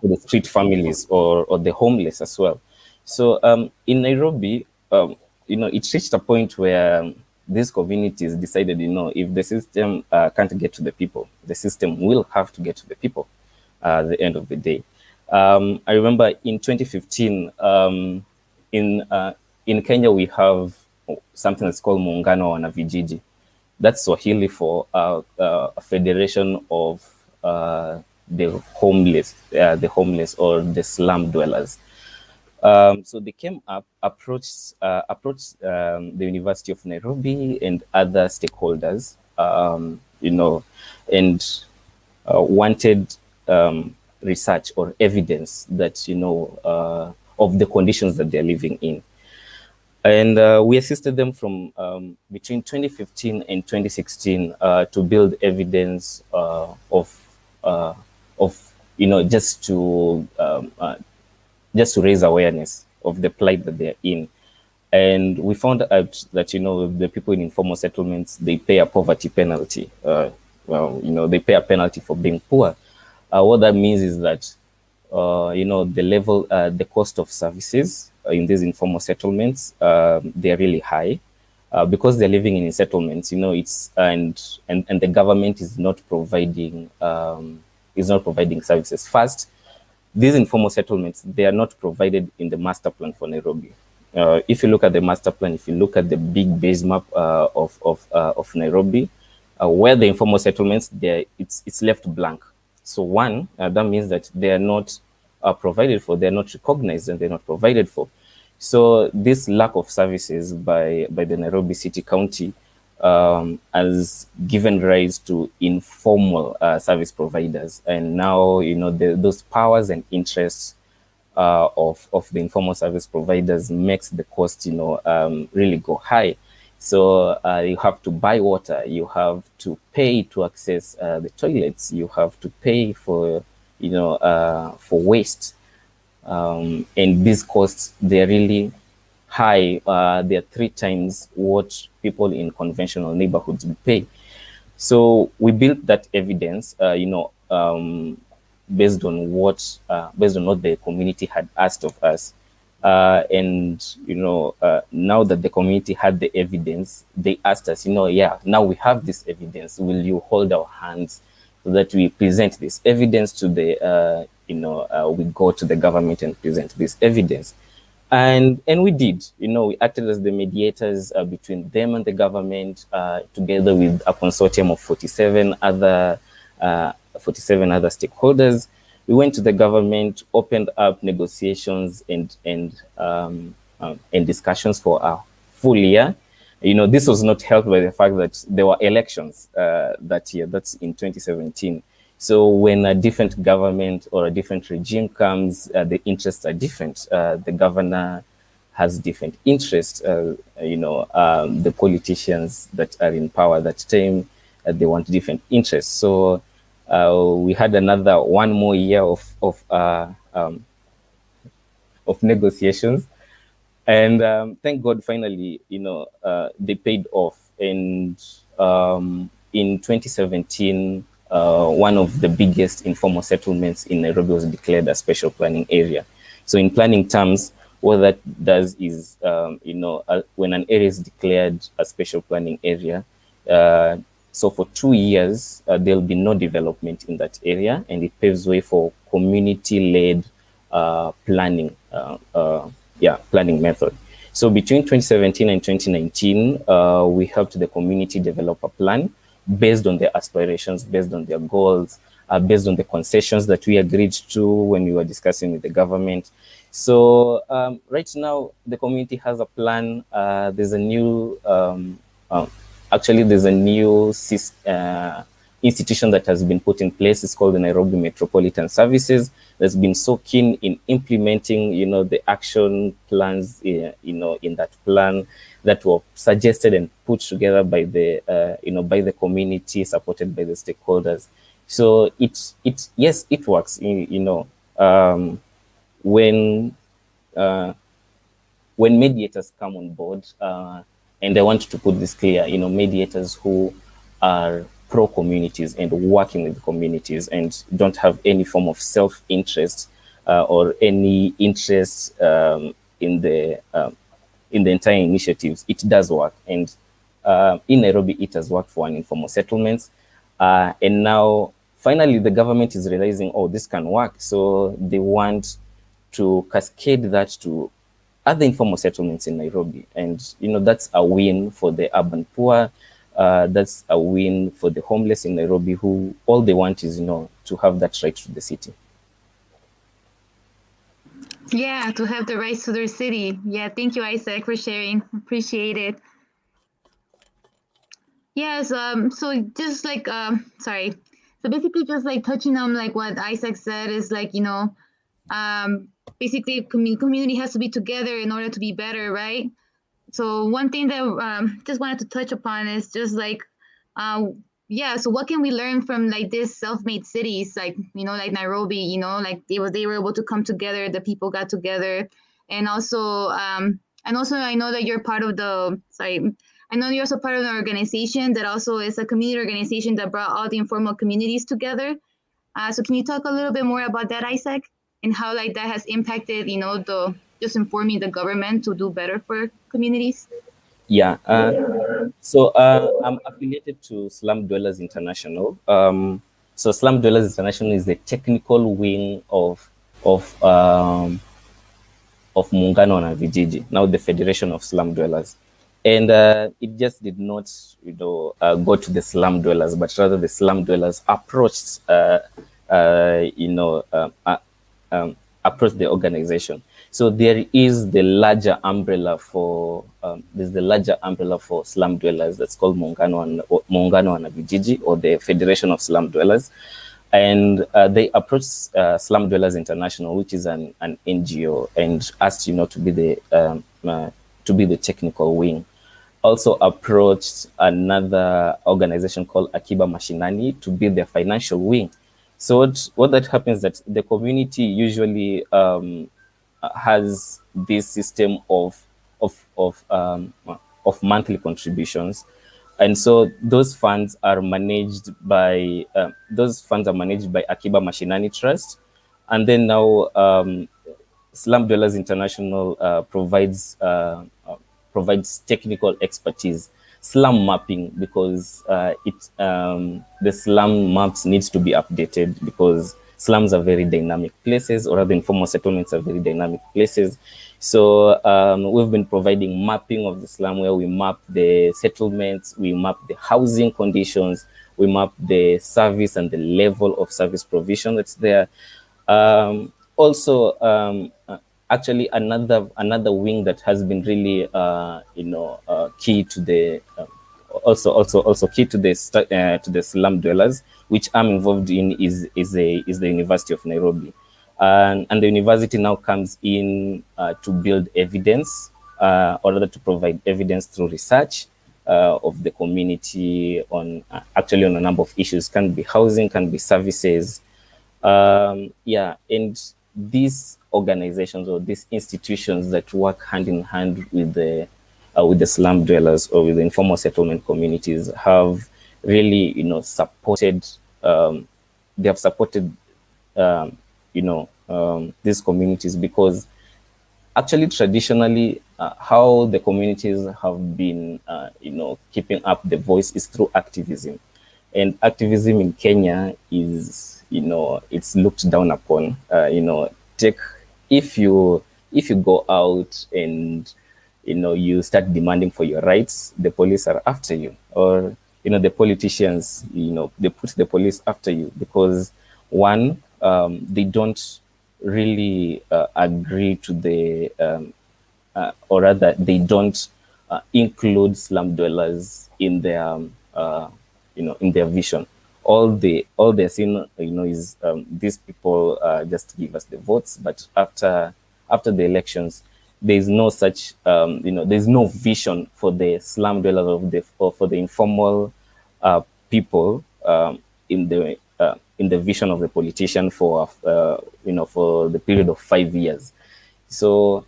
S7: the street families or the homeless as well. So in Nairobi, it reached a point where these communities decided, if the system can't get to the people, the system will have to get to the people at the end of the day. I remember in 2015, in Kenya, we have something that's called Muungano wa Wanavijiji. That's Swahili for a federation of the homeless or the slum dwellers. So they came up, approached the University of Nairobi and other stakeholders, and wanted research or evidence that, of the conditions that they're living in. And we assisted them from between 2015 and 2016 to build evidence just to raise awareness of the plight that they're in. And we found out that, the people in informal settlements, they pay a poverty penalty. They pay a penalty for being poor. What that means is that, the cost of services in these informal settlements, they're really high. Because they're living in settlements, and the government is not providing services. First, these informal settlements, they are not provided in the master plan for Nairobi. If you look at the master plan, if you look at the big base map of Nairobi, where the informal settlements, it's left blank. So one, that means that they are not provided for, they're not recognized, and they're not provided for. So this lack of services by the Nairobi City County has given rise to informal service providers. And now, those powers and interests of the informal service providers makes the cost, really go high. So you have to buy water, you have to pay to access the toilets, you have to pay for waste. And these costs, they're really high. They're 3 times what people in conventional neighborhoods would pay. So we built that evidence, based on what the community had asked of us. And now that the community had the evidence, they asked us, now we have this evidence. Will you hold our hands so that we present this evidence to the, we go to the government and present this evidence. And we did, we acted as the mediators between them and the government, together with a consortium of 47 other stakeholders. We went to the government, opened up negotiations and discussions for a full year. This was not helped by the fact that there were elections that year. That's in 2017. So when a different government or a different regime comes, the interests are different. The governor has different interests. The politicians that are in power at that time, they want different interests. So we had another 1 more year of negotiations, and thank God, finally, they paid off. And in 2017, one of the biggest informal settlements in Nairobi was declared a special planning area. So in planning terms, what that does is, when an area is declared a special planning area, so for 2 years, there'll be no development in that area, and it paves way for community-led planning method. So between 2017 and 2019, we helped the community develop a plan based on their aspirations, based on their goals, based on the concessions that we agreed to when we were discussing with the government. So right now, the community has a plan. There's a new, institution that has been put in place. It's called the Nairobi Metropolitan Services. That's been so keen in implementing, the action plans, in that plan that were suggested and put together by the, by the community, supported by the stakeholders. So yes, it works. When mediators come on board, and I want to put this clear, mediators who are pro-communities and working with communities and don't have any form of self-interest or any interest in the entire initiatives, it does work. And in Nairobi, it has worked for informal settlements. And now, finally, the government is realizing, oh, this can work. So they want to cascade that to other informal settlements in Nairobi. And, that's a win for the urban poor. That's a win for the homeless in Nairobi, who all they want is, to have that right to the city.
S4: Yeah, to have the rights to their city. Yeah, thank you, Isaac, for sharing. Appreciate it. Yes, so just like sorry. So basically just like touching on like what Isaac said is like, basically community has to be together in order to be better, right? So one thing that just wanted to touch upon is just like so what can we learn from like this self-made cities like like Nairobi, like they were able to come together, the people got together. And also I know that you're part of I know you're also part of an organization that also is a community organization that brought all the informal communities together. So can you talk a little bit more about that, Isaac, and how like that has impacted the just informing the government to do better for communities?
S7: Yeah. So I'm affiliated to Slum Dwellers International. So Slum Dwellers International is the technical wing of Muungano na Vijiji, now the Federation of Slum Dwellers. And it just did not, go to the slum dwellers, but rather the slum dwellers approached, approached the organization. So there is the larger umbrella for slum dwellers that's called Muungano na Vijiji, or the Federation of Slum Dwellers. And they approached Slum Dwellers International, which is an NGO, and asked to be the technical wing. Also approached another organization called Akiba Mashinani to be their financial wing. So what that happens is that the community usually has this system of monthly contributions. And so those funds are managed by Akiba Mashinani Trust. And then now Slum Dwellers International provides technical expertise, slum mapping, because the slum maps needs to be updated because slums are very dynamic places, or other informal settlements are very dynamic places. So we've been providing mapping of the slum, where we map the settlements, we map the housing conditions, we map the service and the level of service provision that's there. Actually, another wing that has been really, key to the also key to the slum dwellers, which I'm involved in, is the University of Nairobi, and the university now comes in to build evidence, or rather to provide evidence through research of the community on a number of issues. Can be housing, can be services, and these organizations or these institutions that work hand in hand with the slum dwellers or with the informal settlement communities have really, supported. They have supported, these communities, because actually traditionally, how the communities have been, keeping up the voice is through activism, and activism in Kenya is, it's looked down upon. If you go out and you start demanding for your rights, the police are after you, or the politicians, they put the police after you because one, they don't really agree to the or rather they don't include slum dwellers in their in their vision. All they're seeing, is these people just give us the votes, but after the elections, there's no such, there's no vision for the slum dwellers or for the informal people in the vision of the politician for for the period of 5 years. So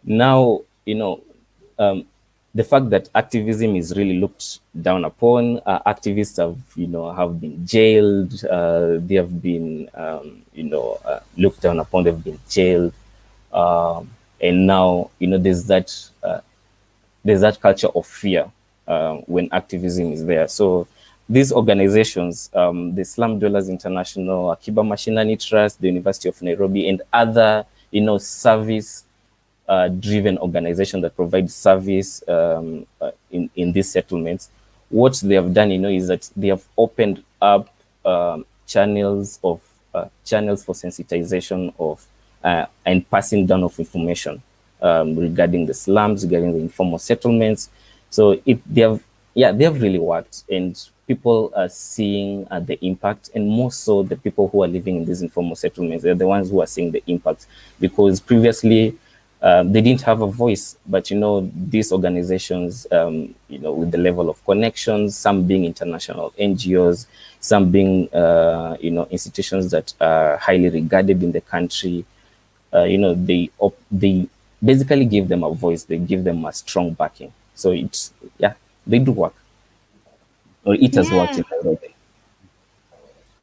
S7: now the fact that activism is really looked down upon. Activists have been jailed. They have been looked down upon. They've been jailed, and now there's that culture of fear when activism is there. So these organizations, the Slum Dwellers International, Akiba Mashinani Trust, the University of Nairobi, and other service driven organization that provide service in these settlements, what they have done, is that they have opened up channels for sensitization of and passing down of information regarding the slums, regarding the informal settlements. So they have really worked, and people are seeing the impact, and more so the people who are living in these informal settlements. They're the ones who are seeing the impact, because previously they didn't have a voice. But these organizations, with the level of connections, some being international NGOs, some being institutions that are highly regarded in the country, they basically give them a voice. They give them a strong backing. So they do work, or it has worked in Nairobi.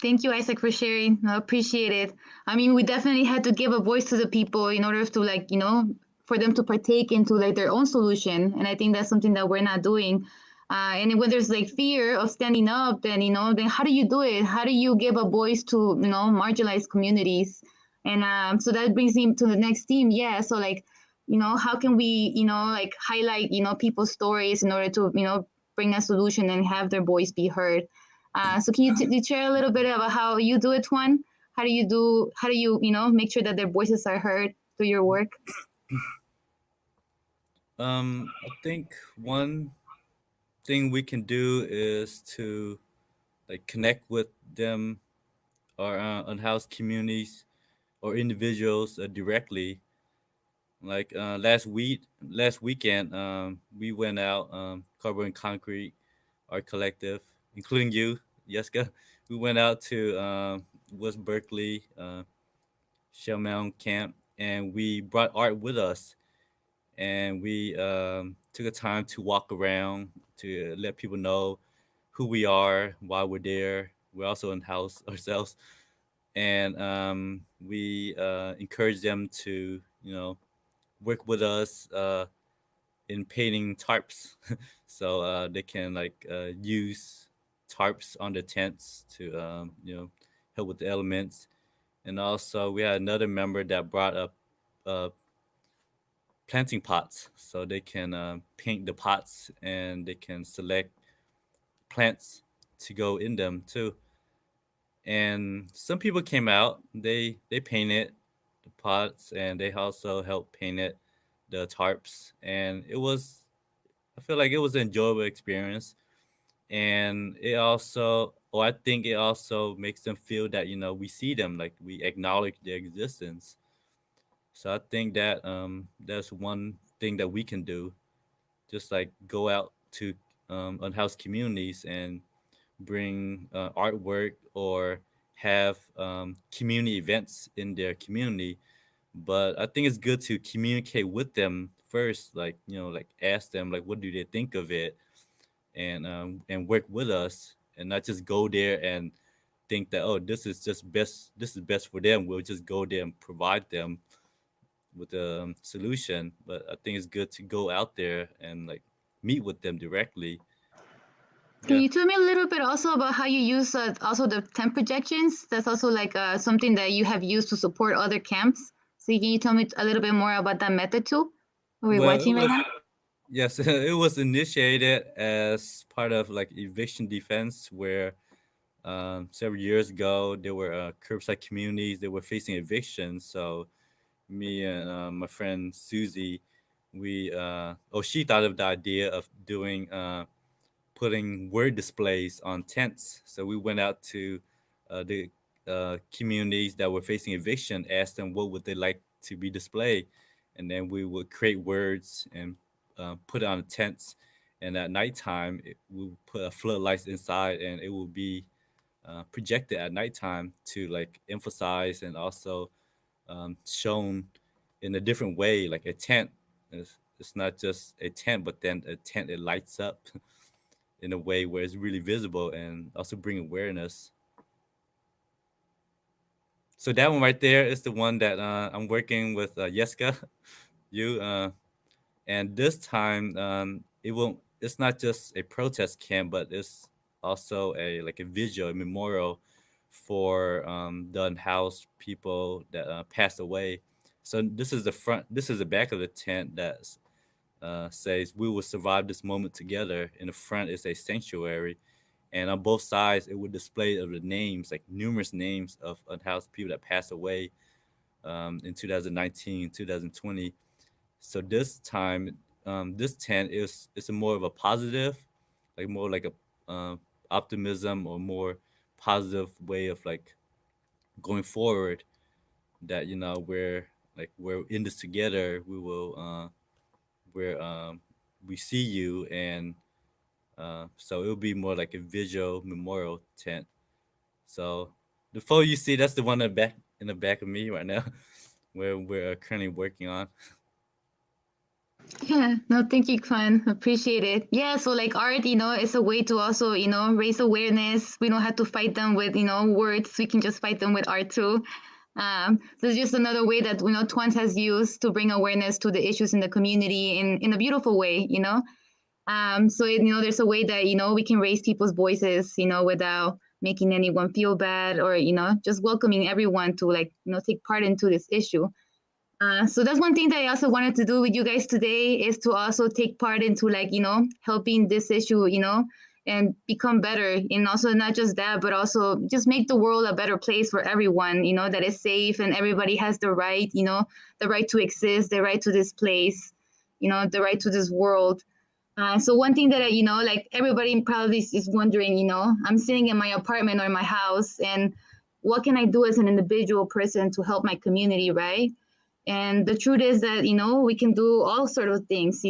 S4: Thank you, Isaac, for sharing. I appreciate it. I mean, we definitely had to give a voice to the people in order to for them to partake into their own solution. And I think that's something that we're not doing. And when there's fear of standing up, then then how do you do it? How do you give a voice to marginalized communities? And so that brings me to the next theme. Yeah. So how can we highlight people's stories in order to bring a solution and have their voice be heard? So can you share a little bit about how you do it, Juan? How do you make sure that their voices are heard through your work?
S5: I think one thing we can do is to connect with them or unhoused communities or individuals directly. Like last weekend, we went out, Cardboard and Concrete, our collective, including you, Jessica. We went out to West Berkeley, Shell Mountain Camp, and we brought art with us. And we took a time to walk around to let people know who we are, why we're there. We're also in house ourselves, and we encourage them to work with us in painting tarps, so they can use tarps on the tents to help with the elements. And also we had another member that brought up planting pots, so they can paint the pots and they can select plants to go in them too. And some people came out, they painted the pots, and they also helped paint it, the tarps. And I feel like it was an enjoyable experience. And it also, or I think it also makes them feel that we see them, like we acknowledge their existence. So I think that that's one thing that we can do, just go out to unhoused communities and bring artwork or have community events in their community. But I think it's good to communicate with them first, ask them what do they think of it, and work with us, and not just go there and think that, oh, this is best for them. We'll just go there and provide them with a solution. But I think it's good to go out there and meet with them directly.
S4: Can
S5: Yeah.
S4: you tell me a little bit also about how you use also the temp projections? That's also something that you have used to support other camps. So can you tell me a little bit more about that method too? Are we
S5: Well, it
S4: watching right
S5: was
S4: now?
S5: yes, it was initiated as part of eviction defense, where several years ago there were curbside communities that were facing eviction. So me and my friend Susie, she thought of the idea of doing putting word displays on tents. So we went out to the communities that were facing eviction, asked them what would they like to be displayed, and then we would create words and put it on the tents. And at nighttime, we would put a floodlights inside, and it would be projected at nighttime to emphasize and also shown in a different way, like a tent is it's not just a tent, but then a tent it lights up in a way where it's really visible and also bring awareness. So that one right there is the one that I'm working with Jessica, you, and this time it won't. It's not just a protest camp, but it's also a like a visual, a memorial for the unhoused people that passed away. So this is the front. This is the back of the tent that says "We will survive this moment together." In the front is a sanctuary, and on both sides it would display of the names, like numerous names of unhoused people that passed away in 2019, 2020. So this time, this tent is it's a more of a positive, like more like a optimism or more positive way of like going forward. That we're in this together. We will we're we see you, and so it'll be more like a visual memorial tent. So the photo you see, that's the one in the back of me right now, where we're currently working on.
S4: Yeah, no, thank you, Kwan. Appreciate it. Yeah, so like art, is a way to also, raise awareness. We don't have to fight them with, words. We can just fight them with art too. So it's just another way that, Twans has used to bring awareness to the issues in the community in a beautiful way. So, there's a way that, we can raise people's voices, without making anyone feel bad or, just welcoming everyone to like, take part into this issue. So that's one thing that I also wanted to do with you guys today is to also take part into like, helping this issue, and become better. And also not just that, but also just make the world a better place for everyone, that is safe and everybody has the right, the right to exist, the right to this place, the right to this world. So one thing that, like everybody probably is wondering, I'm sitting in my apartment or in my house and what can I do as an individual person to help my community, right? And the truth is that, we can do all sort of things,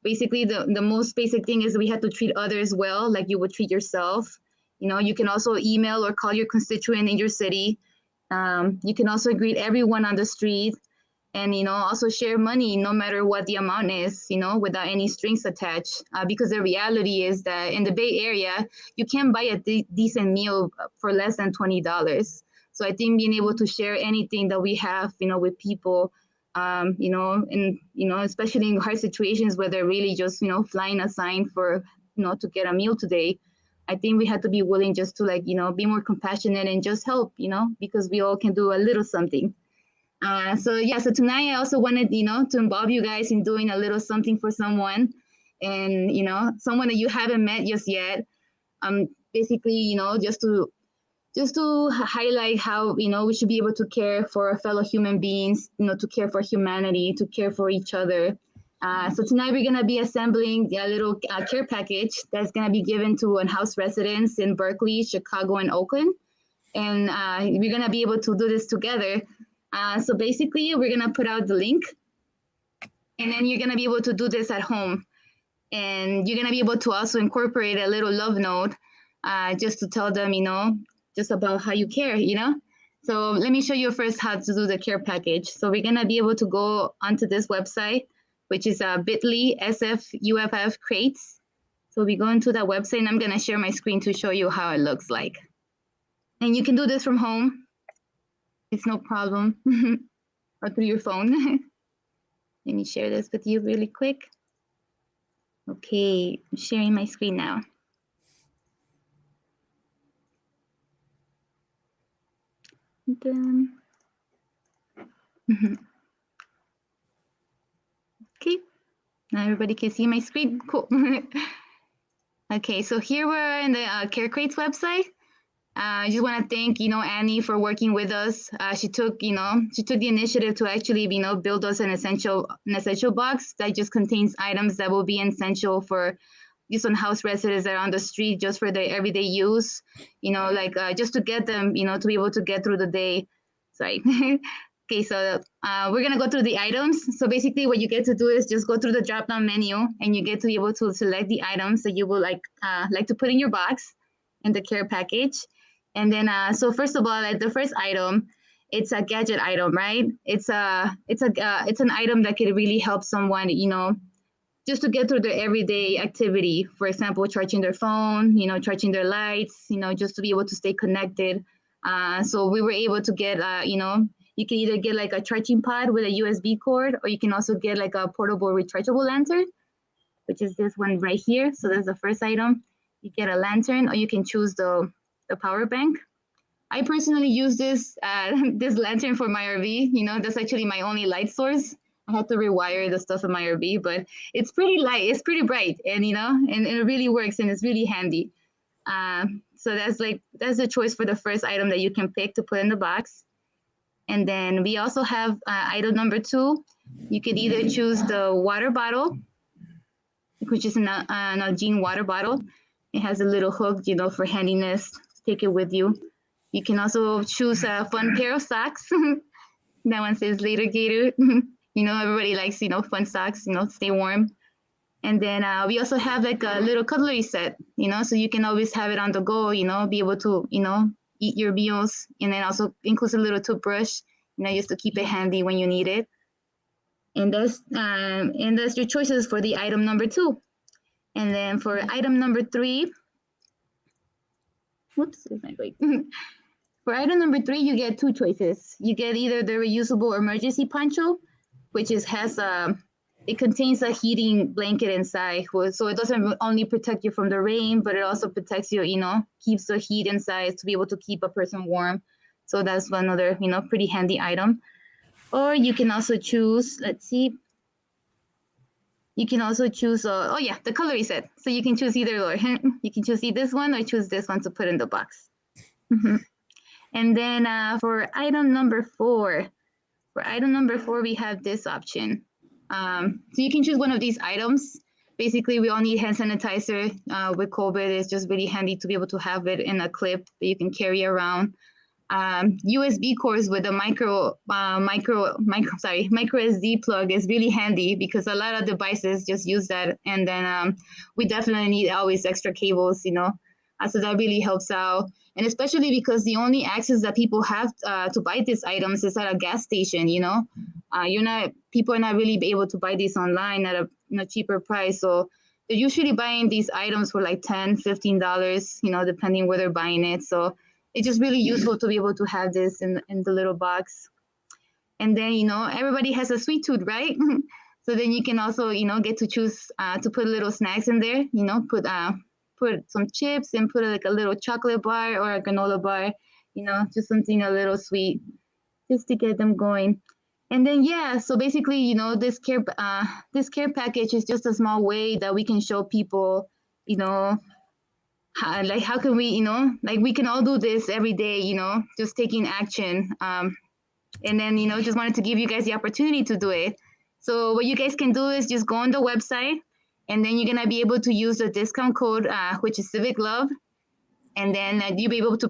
S4: Basically, the most basic thing is we have to treat others well, like you would treat yourself. You can also email or call your constituent in your city. You can also greet everyone on the street and, also share money no matter what the amount is, without any strings attached. Because the reality is that in the Bay Area, you can buy a decent meal for less than $20. So I think being able to share anything that we have, with people, and, especially in hard situations where they're really just, flying a sign for, to get a meal today, I think we have to be willing just to like, be more compassionate and just help, because we all can do a little something. So tonight I also wanted, to involve you guys in doing a little something for someone and, someone that you haven't met just yet. Basically, just to highlight how, we should be able to care for our fellow human beings, to care for humanity, to care for each other. So tonight we're going to be assembling a little care package that's going to be given to unhoused residents in Berkeley, Chicago, and Oakland. And we're going to be able to do this together. So basically, we're going to put out the link, and then you're going to be able to do this at home. And you're going to be able to also incorporate a little love note just to tell them, just about how you care, So let me show you first how to do the care package. So we're going to be able to go onto this website, which is bit.ly SFUFF crates. So we go into that website, and I'm going to share my screen to show you how it looks like. And you can do this from home. It's no problem. Or through your phone. Let me share this with you really quick. Okay, I'm sharing my screen now. Done. Okay, now everybody can see my screen. Cool. Okay, so here we're in the Care Crates website. I just want to thank, Annie for working with us. She took the initiative to actually, build us an essential box that just contains items that will be essential for just unhoused residents that are on the street just for their everyday use, just to get them, to be able to get through the day. Sorry. Okay, so we're going to go through the items. So basically what you get to do is just go through the drop-down menu, and you get to be able to select the items that you would like to put in your box in the care package. And then, so first of all, the first item it's a gadget item, right? It's an item that could really help someone, just to get through their everyday activity. For example, charging their phone, charging their lights, just to be able to stay connected. So we were able to get, you can either get like a charging pod with a USB cord, or you can also get like a portable rechargeable lantern, which is this one right here. So that's the first item. You get a lantern, or you can choose the power bank. I personally use this this lantern for my RV. That's actually my only light source. I had to rewire the stuff in my RV, but it's pretty light, it's pretty bright, and and it really works, and it's really handy. So that's the choice for the first item that you can pick to put in the box. And then we also have item number 2. You could either choose the water bottle, which is an Algene water bottle. It has a little hook, for handiness. Take it with you. You can also choose a fun pair of socks. That one says Later Gator. Everybody likes, fun socks, stay warm. And then we also have like a little cutlery set, so you can always have it on the go, be able to, eat your meals. And then also includes a little toothbrush, just to keep it handy when you need it. And that's your choices for the item number 2. And then for item number 3, whoops, it's not right. For item number 3, you get 2 choices. You get either the reusable emergency poncho, which it contains a heating blanket inside, so it doesn't only protect you from the rain, but it also protects you, keeps the heat inside to be able to keep a person warm. So that's another, pretty handy item. Or you can also choose, let's see, you can also choose, the cutlery set. So you can choose either or. You can choose this one or choose this one to put in the box. And then for item number 4, we have this option. So you can choose one of these items. Basically, we all need hand sanitizer. With COVID, it's just really handy to be able to have it in a clip that you can carry around. USB cords with a micro SD plug is really handy, because a lot of devices just use that. And then we definitely need always extra cables, so that really helps out. And especially because the only access that people have to buy these items is at a gas station. People are not really able to buy these online at a cheaper price. So they're usually buying these items for like $10, $15, depending where they're buying it. So it's just really useful to be able to have this in the little box. And then, everybody has a sweet tooth, right? So then you can also, get to choose to put little snacks in there, put some chips and put like a little chocolate bar or a granola bar, just something a little sweet, just to get them going. And then, so basically, this care package is just a small way that we can show people, how can we, we can all do this every day, just taking action. And then, just wanted to give you guys the opportunity to do it. So what you guys can do is just go on the website, and then you're going to be able to use the discount code, which is Civic Love. And then you'll be able to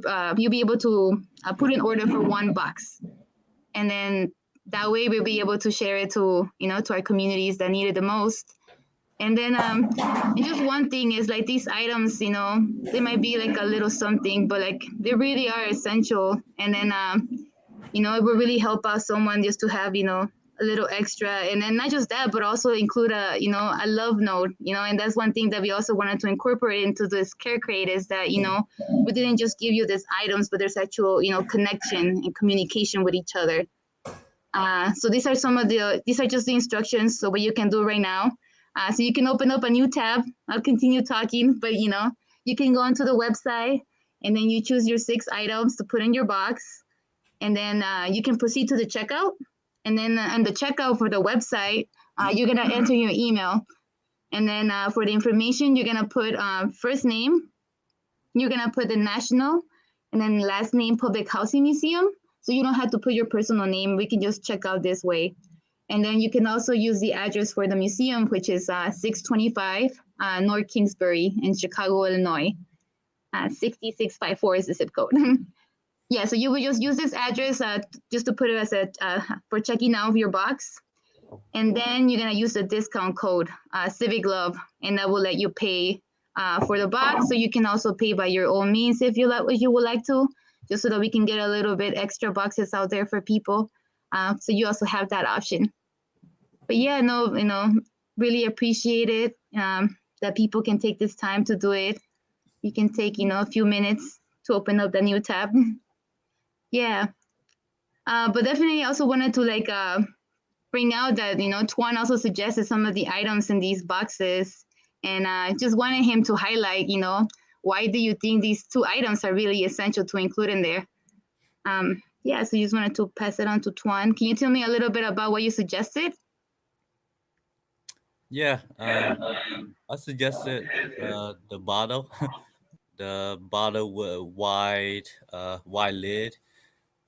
S4: put an order for 1 box. And then that way we'll be able to share it to, to our communities that need it the most. And then and just one thing is, like, these items, they might be like a little something, but like they really are essential. And then, it will really help out someone just to have, a little extra. And then not just that, but also include a love note, and that's one thing that we also wanted to incorporate into this care crate, is that, we didn't just give you these items, but there's actual, connection and communication with each other. So these are just the instructions. So what you can do right now, so you can open up a new tab. I'll continue talking, but you can go onto the website, and then you choose your 6 items to put in your box. And then you can proceed to the checkout. And then on the checkout for the website, you're going to enter your email. And then for the information, you're going to put first name, you're going to put the national, and then last name, Public Housing Museum. So you don't have to put your personal name. We can just check out this way. And then you can also use the address for the museum, which is 625 North Kingsbury in Chicago, Illinois. 6654 is the zip code. Yeah, so you will just use this address just to put it as for checking out of your box. And then you're going to use the discount code, Civic Love, and that will let you pay for the box. So you can also pay by your own means if you would like to. just so that we can get a little bit extra boxes out there for people. So you also have that option. But yeah, no, really appreciate it that people can take this time to do it. You can take, a few minutes to open up the new tab. Yeah. But definitely also wanted to bring out that, Tuan also suggested some of the items in these boxes. And just wanted him to highlight, why do you think these 2 items are really essential to include in there? Yeah, so you just wanted to pass it on to Tuan. Can you tell me a little bit about what you suggested?
S5: Yeah, I suggested the bottle, the bottle with wide lid.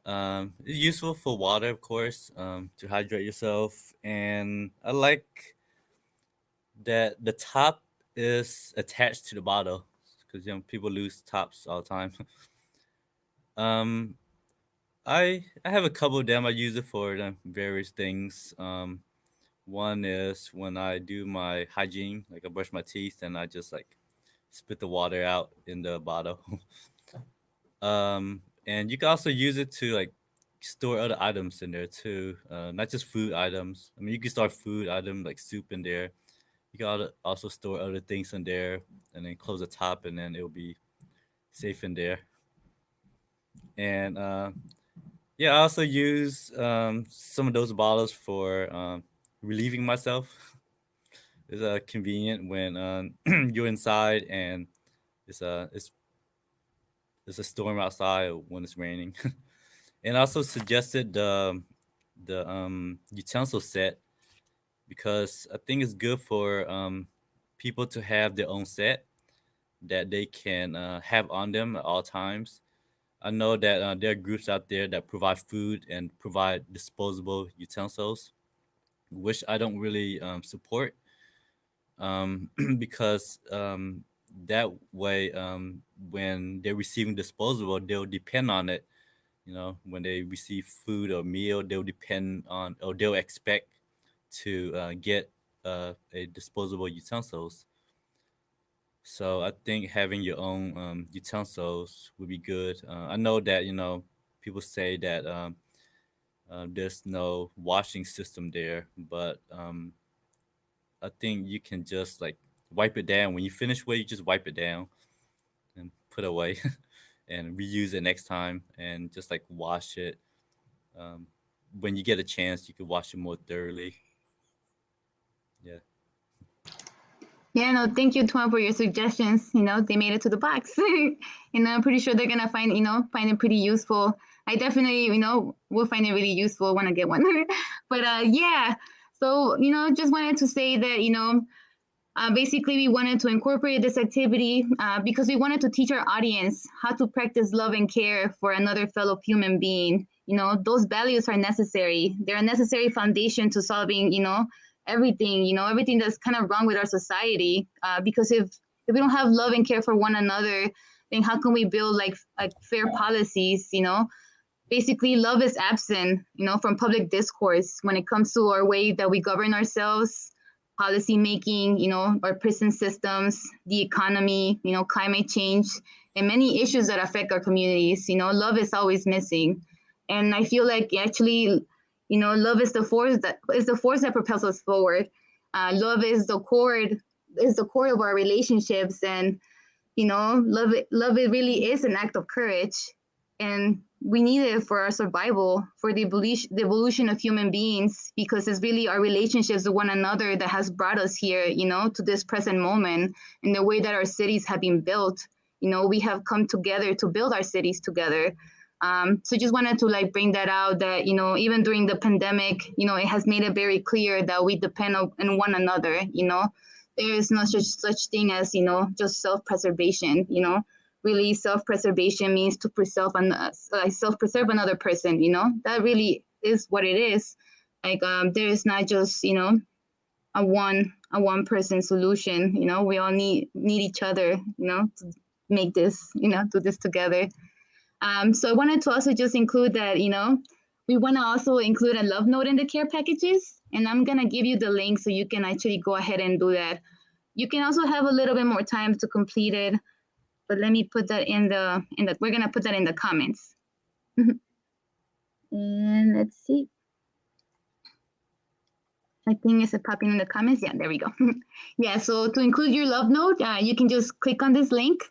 S5: It's useful for water, of course, to hydrate yourself. And I like that the top is attached to the bottle because people lose tops all the time. um, I have a couple of them. I use it for various things. One is when I do my hygiene, like I brush my teeth and I just like spit the water out in the bottle. And you can also use it to like store other items in there too, not just food items. I mean, you can store food item like soup in there. You can also store other things in there, and then close the top, and then it'll be safe in there. And yeah, I also use some of those bottles for relieving myself. It's convenient when you're inside and it's a it's it's a storm outside when it's raining. And I also suggested the utensil set because I think it's good for people to have their own set that they can have on them at all times. I know that there are groups out there that provide food and provide disposable utensils, which I don't really support because that way, when they're receiving disposable, they'll depend on it. When they receive food or meal, they'll depend on or they'll expect to get a disposable utensils. So I think having your own utensils would be good. I know that people say that there's no washing system there, but I think you can just like wipe it down when you finish with. You just wipe it down and put away, and reuse it next time, and just like wash it. Um, when you get a chance, you can wash it more thoroughly. Yeah.
S4: Yeah, no, thank you, Tuan, for your suggestions. They made it to the box. I'm pretty sure they're gonna find it pretty useful. I definitely, will find it really useful when I get one. But yeah, so just wanted to say that basically we wanted to incorporate this activity because we wanted to teach our audience how to practice love and care for another fellow human being. Those values are necessary. They're a necessary foundation to solving, everything that's kind of wrong with our society. Because if we don't have love and care for one another, then how can we build like fair policies? Basically, love is absent, from public discourse when it comes to our way that we govern ourselves, policy making, our prison systems, the economy, climate change, and many issues that affect our communities. Love is always missing. And I feel like actually, love is the force that propels us forward. Love is the core of our relationships, and love it really is an act of courage, and we need it for our survival, for the evolution of human beings, because it's really our relationships with one another that has brought us here, to this present moment, and the way that our cities have been built. We have come together to build our cities together. So just wanted to like bring that out that, even during the pandemic, it has made it very clear that we depend on one another. There is no such thing as, just self-preservation. Really self-preservation means to self-preserve another person. That really is what it is. Like there is not just a one person solution. We all need each other, to make this, do this together. So I wanted to also just include that, we want to also include a love note in the care packages, and I'm gonna give you the link so you can actually go ahead and do that. You can also have a little bit more time to complete it. But let me put that in the we're gonna put that in the comments. And let's see. I think it's popping in the comments. Yeah, there we go. Yeah, so to include your love note, you can just click on this link,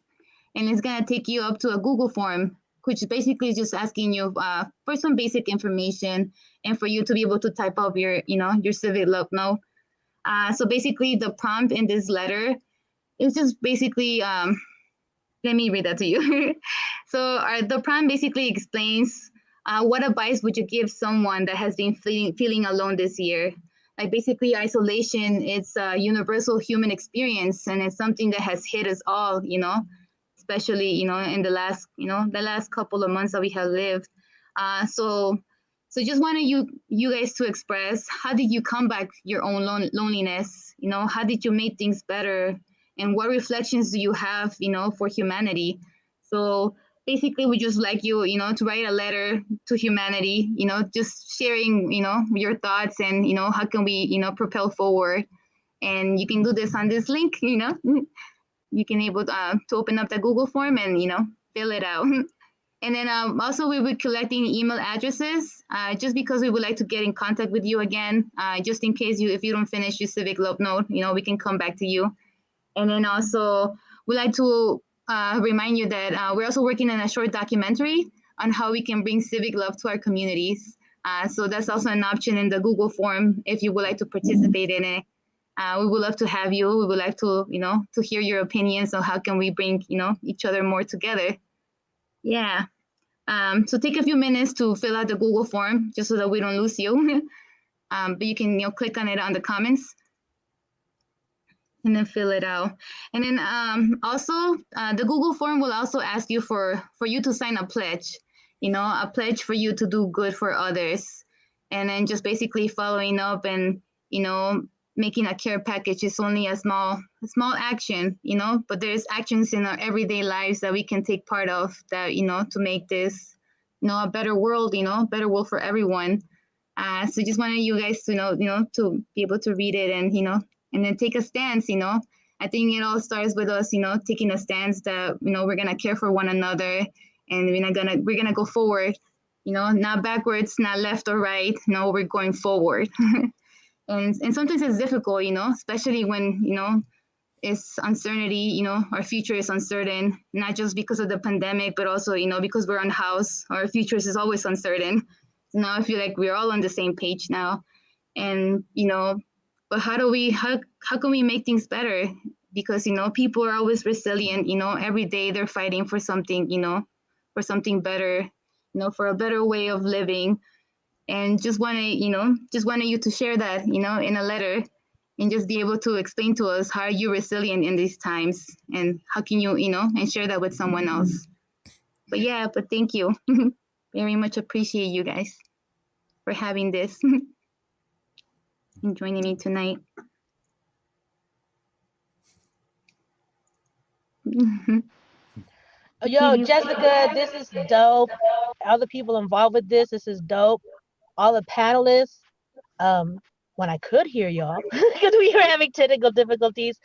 S4: and it's gonna take you up to a Google form, which basically is just asking you for some basic information and for you to be able to type up your, your civic love note. So basically, the prompt in this letter is just basically, let me read that to you. So the prompt basically explains what advice would you give someone that has been feeling alone this year? Like basically isolation, it's a universal human experience, and it's something that has hit us all, especially, in the last couple of months that we have lived. So just wanted you guys to express, how did you combat your own loneliness? How did you make things better? And what reflections do you have, for humanity? So basically, we just like you, to write a letter to humanity, just sharing, your thoughts and, how can we, propel forward. And you can do this on this link, you can able to open up the Google form and, fill it out. And then also we will be collecting email addresses just because we would like to get in contact with you again, just in case if you don't finish your civic love note, we can come back to you. And then also we'd like to remind you that we're also working on a short documentary on how we can bring civic love to our communities. So that's also an option in the Google form if you would like to participate in it. We would love to have you. We would like to, to hear your opinions on how can we bring, each other more together. Yeah. So take a few minutes to fill out the Google form just so that we don't lose you. But you can, click on it on the comments and then fill it out. And then also the Google form will also ask you for you to sign a pledge, a pledge for you to do good for others. And then just basically following up and, making a care package is only a small action, but there's actions in our everyday lives that we can take part of that, to make this, a better world, better world for everyone. So just wanted you guys to know, to be able to read it and, and then take a stance, I think it all starts with us, taking a stance that, we're going to care for one another and we're going to go forward, not backwards, not left or right. No, we're going forward. And sometimes it's difficult, especially when, it's uncertainty, our future is uncertain, not just because of the pandemic, but also, because we're unhoused, our futures is always uncertain. So now I feel like we're all on the same page now. And, but how can we make things better? Because, people are always resilient, every day they're fighting for something, for something better, for a better way of living. And just wanted you to share that, in a letter and just be able to explain to us how are you resilient in these times and how can you, and share that with someone else. But yeah, but thank you. Very much appreciate you guys for having this and joining me tonight.
S8: Yo, Jessica, this is dope. All the people involved with this is dope. All the panelists, when I could hear y'all, because we were having technical difficulties.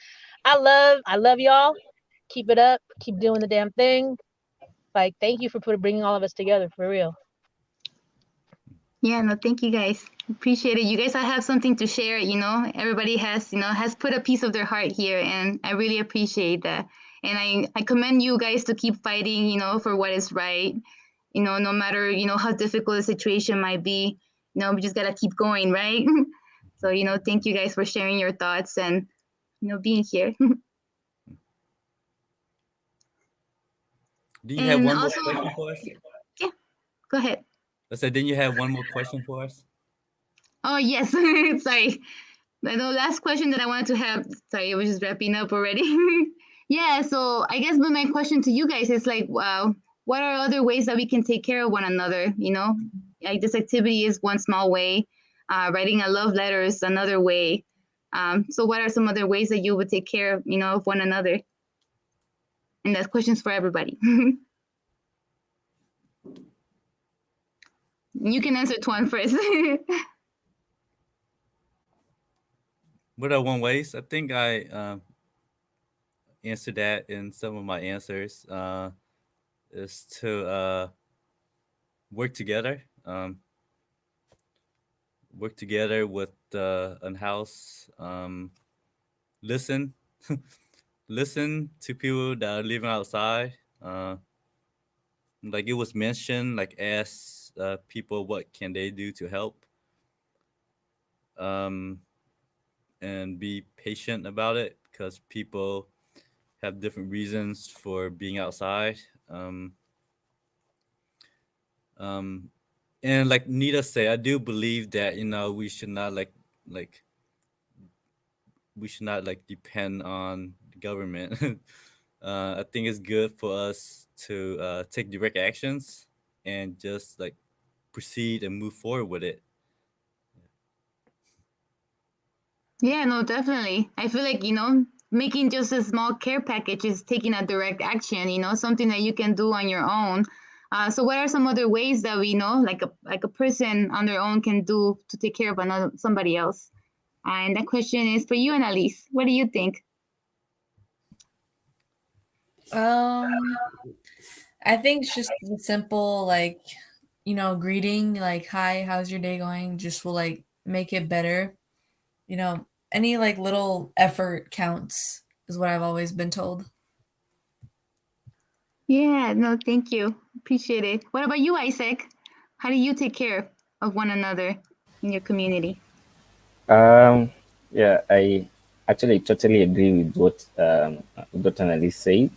S8: I love y'all. Keep it up. Keep doing the damn thing. Like, thank you for bringing all of us together, for real.
S4: Yeah, no, thank you guys. Appreciate it. You guys all have something to share, everybody has, has put a piece of their heart here, and I really appreciate that. And I commend you guys to keep fighting, for what is right, no matter, how difficult the situation might be, we just got to keep going, right? So, thank you guys for sharing your thoughts and, being here.
S5: Do you have one more question for us?
S4: Yeah, go ahead.
S5: I said, didn't you have one more question for us?
S4: Oh, yes. Sorry. The last question that I wanted to have, sorry, I was just wrapping up already. Yeah, so I guess my question to you guys is like, what are other ways that we can take care of one another? Like this activity is one small way. Writing a love letter is another way. So what are some other ways that you would take care of, of one another? And that's questions for everybody. You can answer Tuan first.
S5: What are one ways? I think answer that in some of my answers is to work together. Work together with the unhoused. Listen, listen to people that are living outside. Like it was mentioned, like ask people what can they do to help, um, and be patient about it because people have different reasons for being outside. Um, um, and like Nita said, I do believe that we should not like we should not like depend on the government. I think it's good for us to take direct actions and just like proceed and move forward with it.
S4: Yeah, no, definitely. I feel like, making just a small care package is taking a direct action, something that you can do on your own. So what are some other ways that we know, like a person on their own can do to take care of somebody else? And that question is for you, Annalise. What do you think?
S6: I think it's just the simple, like, greeting, like, hi, how's your day going? Just will, like, make it better. Any, like, little effort counts, is what I've always been told.
S4: Yeah, no, thank you. Appreciate it. What about you, Isaac? How do you take care of one another in your community?
S7: Yeah, I actually totally agree with what Annalise said.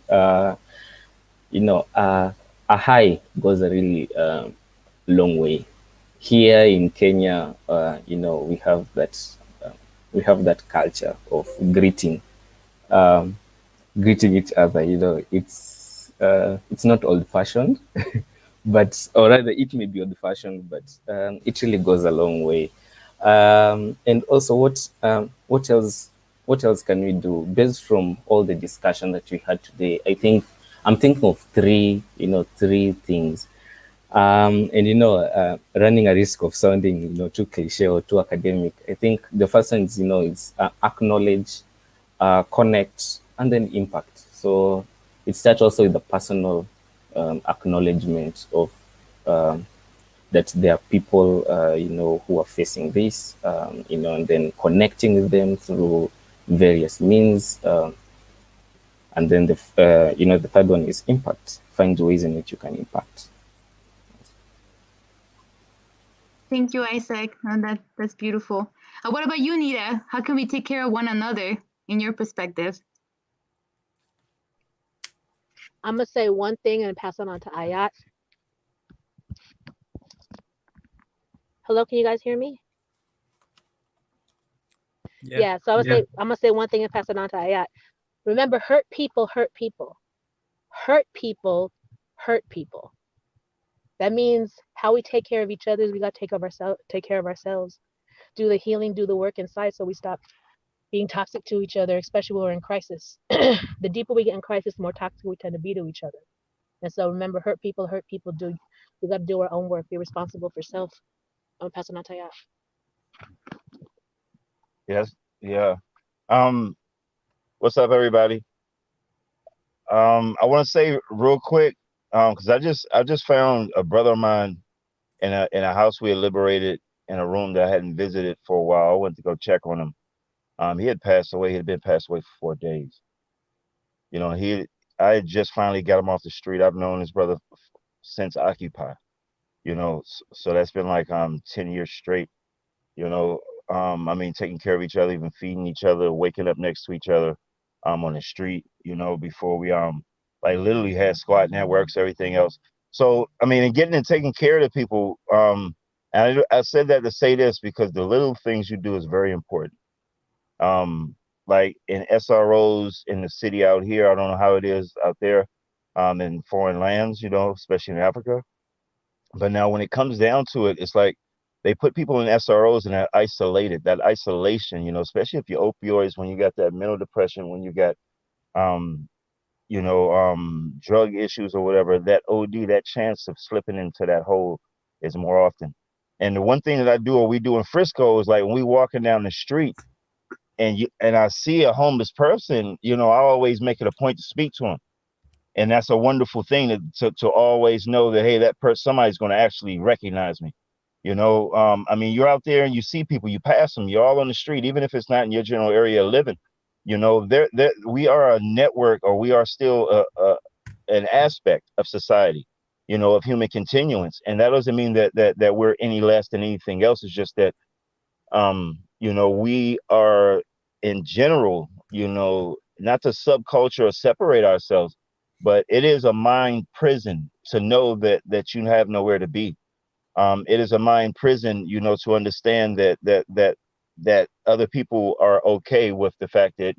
S7: You know, a hi goes a really long way. Here in Kenya, we have that culture of greeting each other. It's not old fashioned, but or rather it may be old fashioned, but it really goes a long way. And also, what else can we do based from all the discussion that we had today? I'm thinking of three things. And running a risk of sounding too cliche or too academic. I think the first one is acknowledge, connect, and then impact. So it starts also with the personal acknowledgement of that there are people who are facing this, and then connecting with them through various means. And then the third one is impact. Find ways in which you can impact.
S4: Thank you, Isaac. That's beautiful. What about you, Nita? How can we take care of one another in your perspective?
S8: I'm gonna say one thing and pass it on to Ayat. Hello, can you guys hear me? Yeah, so I'm gonna say one thing and pass it on to Ayat. Remember, hurt people hurt people. Hurt people hurt people. That means how we take care of each other is we gotta take care of ourselves. Do the healing, do the work inside so we stop being toxic to each other, especially when we're in crisis. The deeper we get in crisis, the more toxic we tend to be to each other. And so remember, hurt people hurt people. We gotta do our own work, be responsible for self. I'm gonna pass it on to Ayat.
S12: Yes, yeah. What's up, everybody? I want to say real quick, because I just found a brother of mine in a house we had liberated in a room that I hadn't visited for a while. I went to go check on him. He had passed away. He had been passed away for 4 days. I had just finally got him off the street. I've known his brother since Occupy. So that's been like 10 years straight. you know. I mean, taking care of each other, even feeding each other, waking up next to each other, on the street, before we like literally had squad networks, everything else. So I mean, and getting and taking care of the people, and I said that to say this because the little things you do is very important. Um, like in SROs in the city out here, I don't know how it is out there, in foreign lands, especially in Africa. But now when it comes down to it, it's like they put people in SROs and they're isolated. That isolation, especially if you're opioids, when you got that mental depression, when you got um, drug issues or whatever, that OD, that chance of slipping into that hole is more often. And the one thing that I do or we do in Frisco is like when we walking down the street, and I see a homeless person, I always make it a point to speak to him. And that's a wonderful thing to always know that, hey, that person, somebody's going to actually recognize me. I mean, you're out there and you see people, you pass them, you're all on the street, even if it's not in your general area of living. We are a network, or we are still an aspect of society, of human continuance. And that doesn't mean that we're any less than anything else. It's just that, we are in general, not to subculture or separate ourselves, but it is a mind prison to know that you have nowhere to be. It is a mind prison, to understand that other people are okay with the fact that,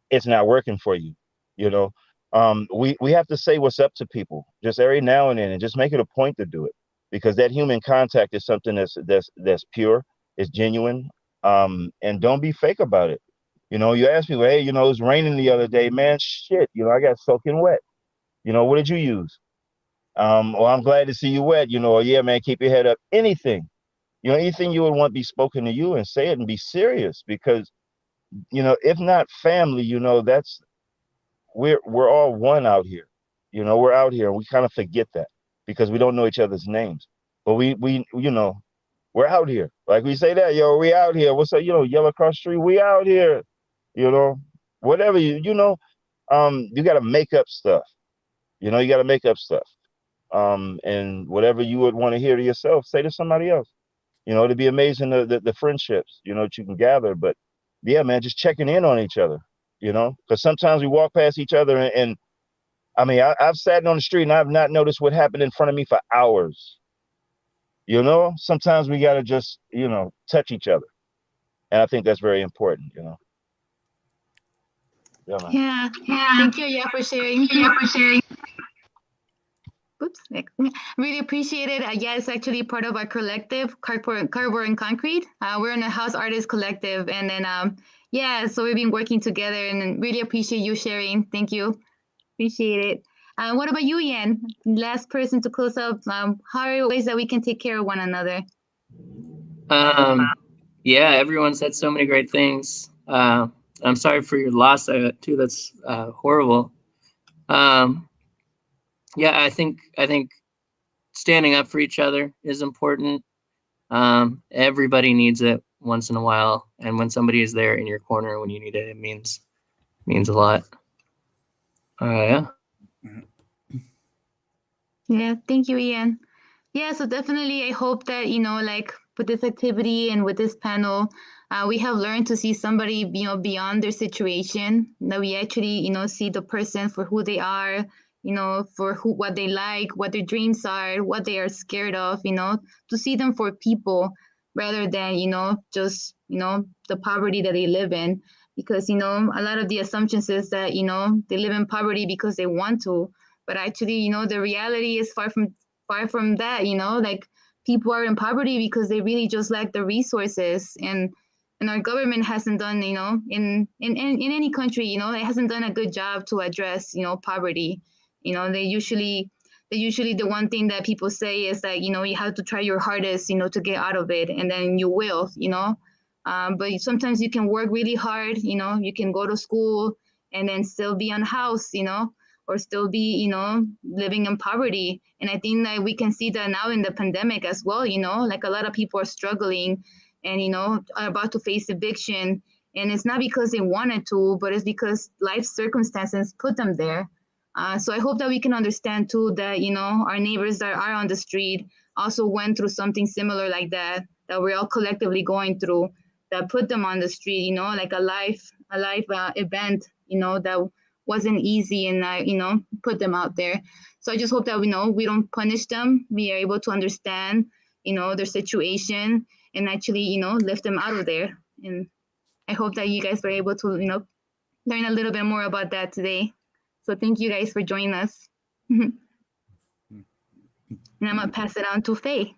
S12: it's not working for you. We have to say what's up to people just every now and then, and just make it a point to do it, because that human contact is something that's pure, it's genuine, and don't be fake about it. You ask people, hey, it was raining the other day, man. Shit, I got soaking wet. What did you use? Well, I'm glad to see you wet. Or, yeah, man, keep your head up. Anything, anything you would want be spoken to you, and say it and be serious, because if not family, that's we're all one out here. We're out here, and we kind of forget that because we don't know each other's names. But we we're out here. Like we say that, yo, we out here. What's up? Yellow across the street, we out here. Whatever you got to make up stuff. You got to make up stuff. And whatever you would want to hear to yourself, say to somebody else. It'd be amazing the friendships, that you can gather. But yeah, man, just checking in on each other, because sometimes we walk past each other and I mean, I've sat on the street and I've not noticed what happened in front of me for hours. Sometimes we got to just, touch each other. And I think that's very important,
S4: Yeah, man. Yeah. Thank you, for sharing. Oops. Really appreciate it. Yeah, it's actually part of our collective, Cardboard and Concrete. We're an unhoused artist collective. And then, so we've been working together, and really appreciate you sharing. Thank you. Appreciate it. What about you, Ian? Last person to close up. How are ways that we can take care of one another?
S9: Yeah, everyone said so many great things. I'm sorry for your loss too. That's horrible. Yeah, I think standing up for each other is important. Everybody needs it once in a while, and when somebody is there in your corner when you need it, it means a lot. Yeah.
S4: Yeah, thank you, Ian. Yeah, so definitely I hope that, like with this activity and with this panel, we have learned to see somebody, beyond their situation, that we actually, see the person for who they are, for what they like, what their dreams are, what they are scared of, to see them for people rather than, just, the poverty that they live in. Because, a lot of the assumptions is that, they live in poverty because they want to. But actually, the reality is far from that, like people are in poverty because they really just lack the resources, and our government hasn't done, in any country, it hasn't done a good job to address, poverty. They usually the one thing that people say is that, you have to try your hardest, to get out of it, and then you will, but sometimes you can work really hard, you can go to school and then still be unhoused, or still be, living in poverty. And I think that we can see that now in the pandemic as well, like a lot of people are struggling and, are about to face eviction. And it's not because they wanted to, but it's because life circumstances put them there. So I hope that we can understand too that, our neighbors that are on the street also went through something similar like that we're all collectively going through, that put them on the street, like a life event, that wasn't easy, and put them out there. So I just hope that we don't punish them. We are able to understand, their situation, and actually, lift them out of there. And I hope that you guys were able to, learn a little bit more about that today. So thank you guys for joining us. And I'm gonna pass it on to Faye.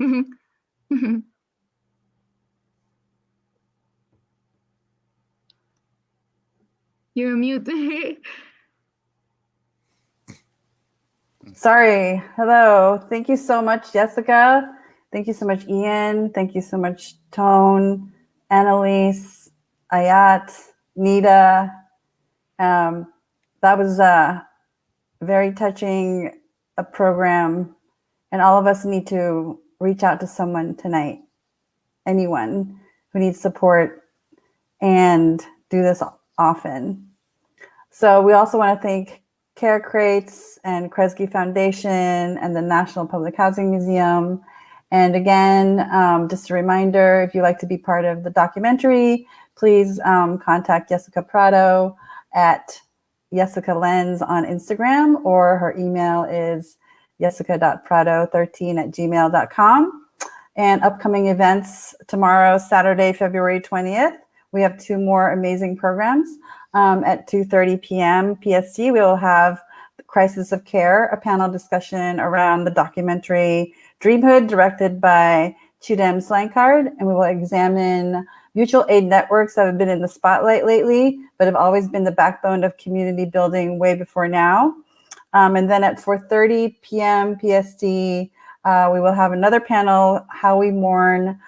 S4: You're on mute.
S2: Sorry. Hello. Thank you so much, Jessica. Thank you so much, Ian. Thank you so much, Tone, Annalise, Ayat, Nita. That was a very touching program, and all of us need to reach out to someone tonight, anyone who needs support, and do this often. So we also want to thank Care Crates and Kresge Foundation and the National Public Housing Museum. And again, just a reminder, if you'd like to be part of the documentary, please contact Jessica Prado at Jessica Lens on Instagram, or her email is jessica.prado13@gmail.com. And upcoming events tomorrow, Saturday, February 20th, we have 2 more amazing programs. At 2:30 p.m. PST, we will have Crisis of Care, a panel discussion around the documentary Dreamhood, directed by Chidem Slankard, and we will examine mutual aid networks that have been in the spotlight lately, but have always been the backbone of community building way before now. And then at 4:30 p.m. PST, we will have another panel, How We Mourn,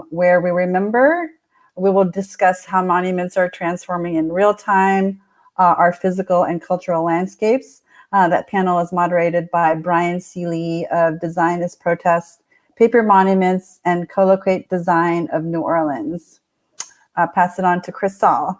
S2: Where We Remember. We will discuss how monuments are transforming in real time our physical and cultural landscapes. That panel is moderated by Brian Seeley of Design is Protest, Paper Monuments, and Colloquate Design of New Orleans. Pass it on to Crystal.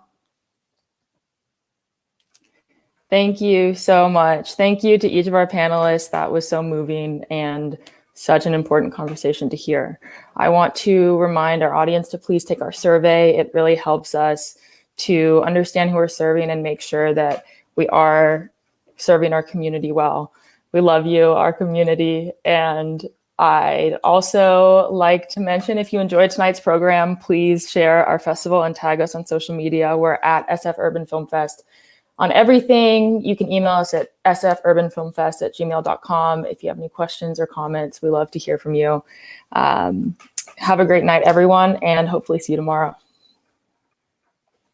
S3: Thank you so much. Thank you to each of our panelists. That was so moving and such an important conversation to hear. I want to remind our audience to please take our survey. It really helps us to understand who we're serving and make sure that we are serving our community well. We love you, our community. And I'd also like to mention, if you enjoyed tonight's program, please share our festival and tag us on social media. We're at SF Urban Film Fest on everything. You can email us at sfurbanfilmfest@gmail.com if you have any questions or comments. We love to hear from you. Have a great night, everyone, and hopefully see you tomorrow.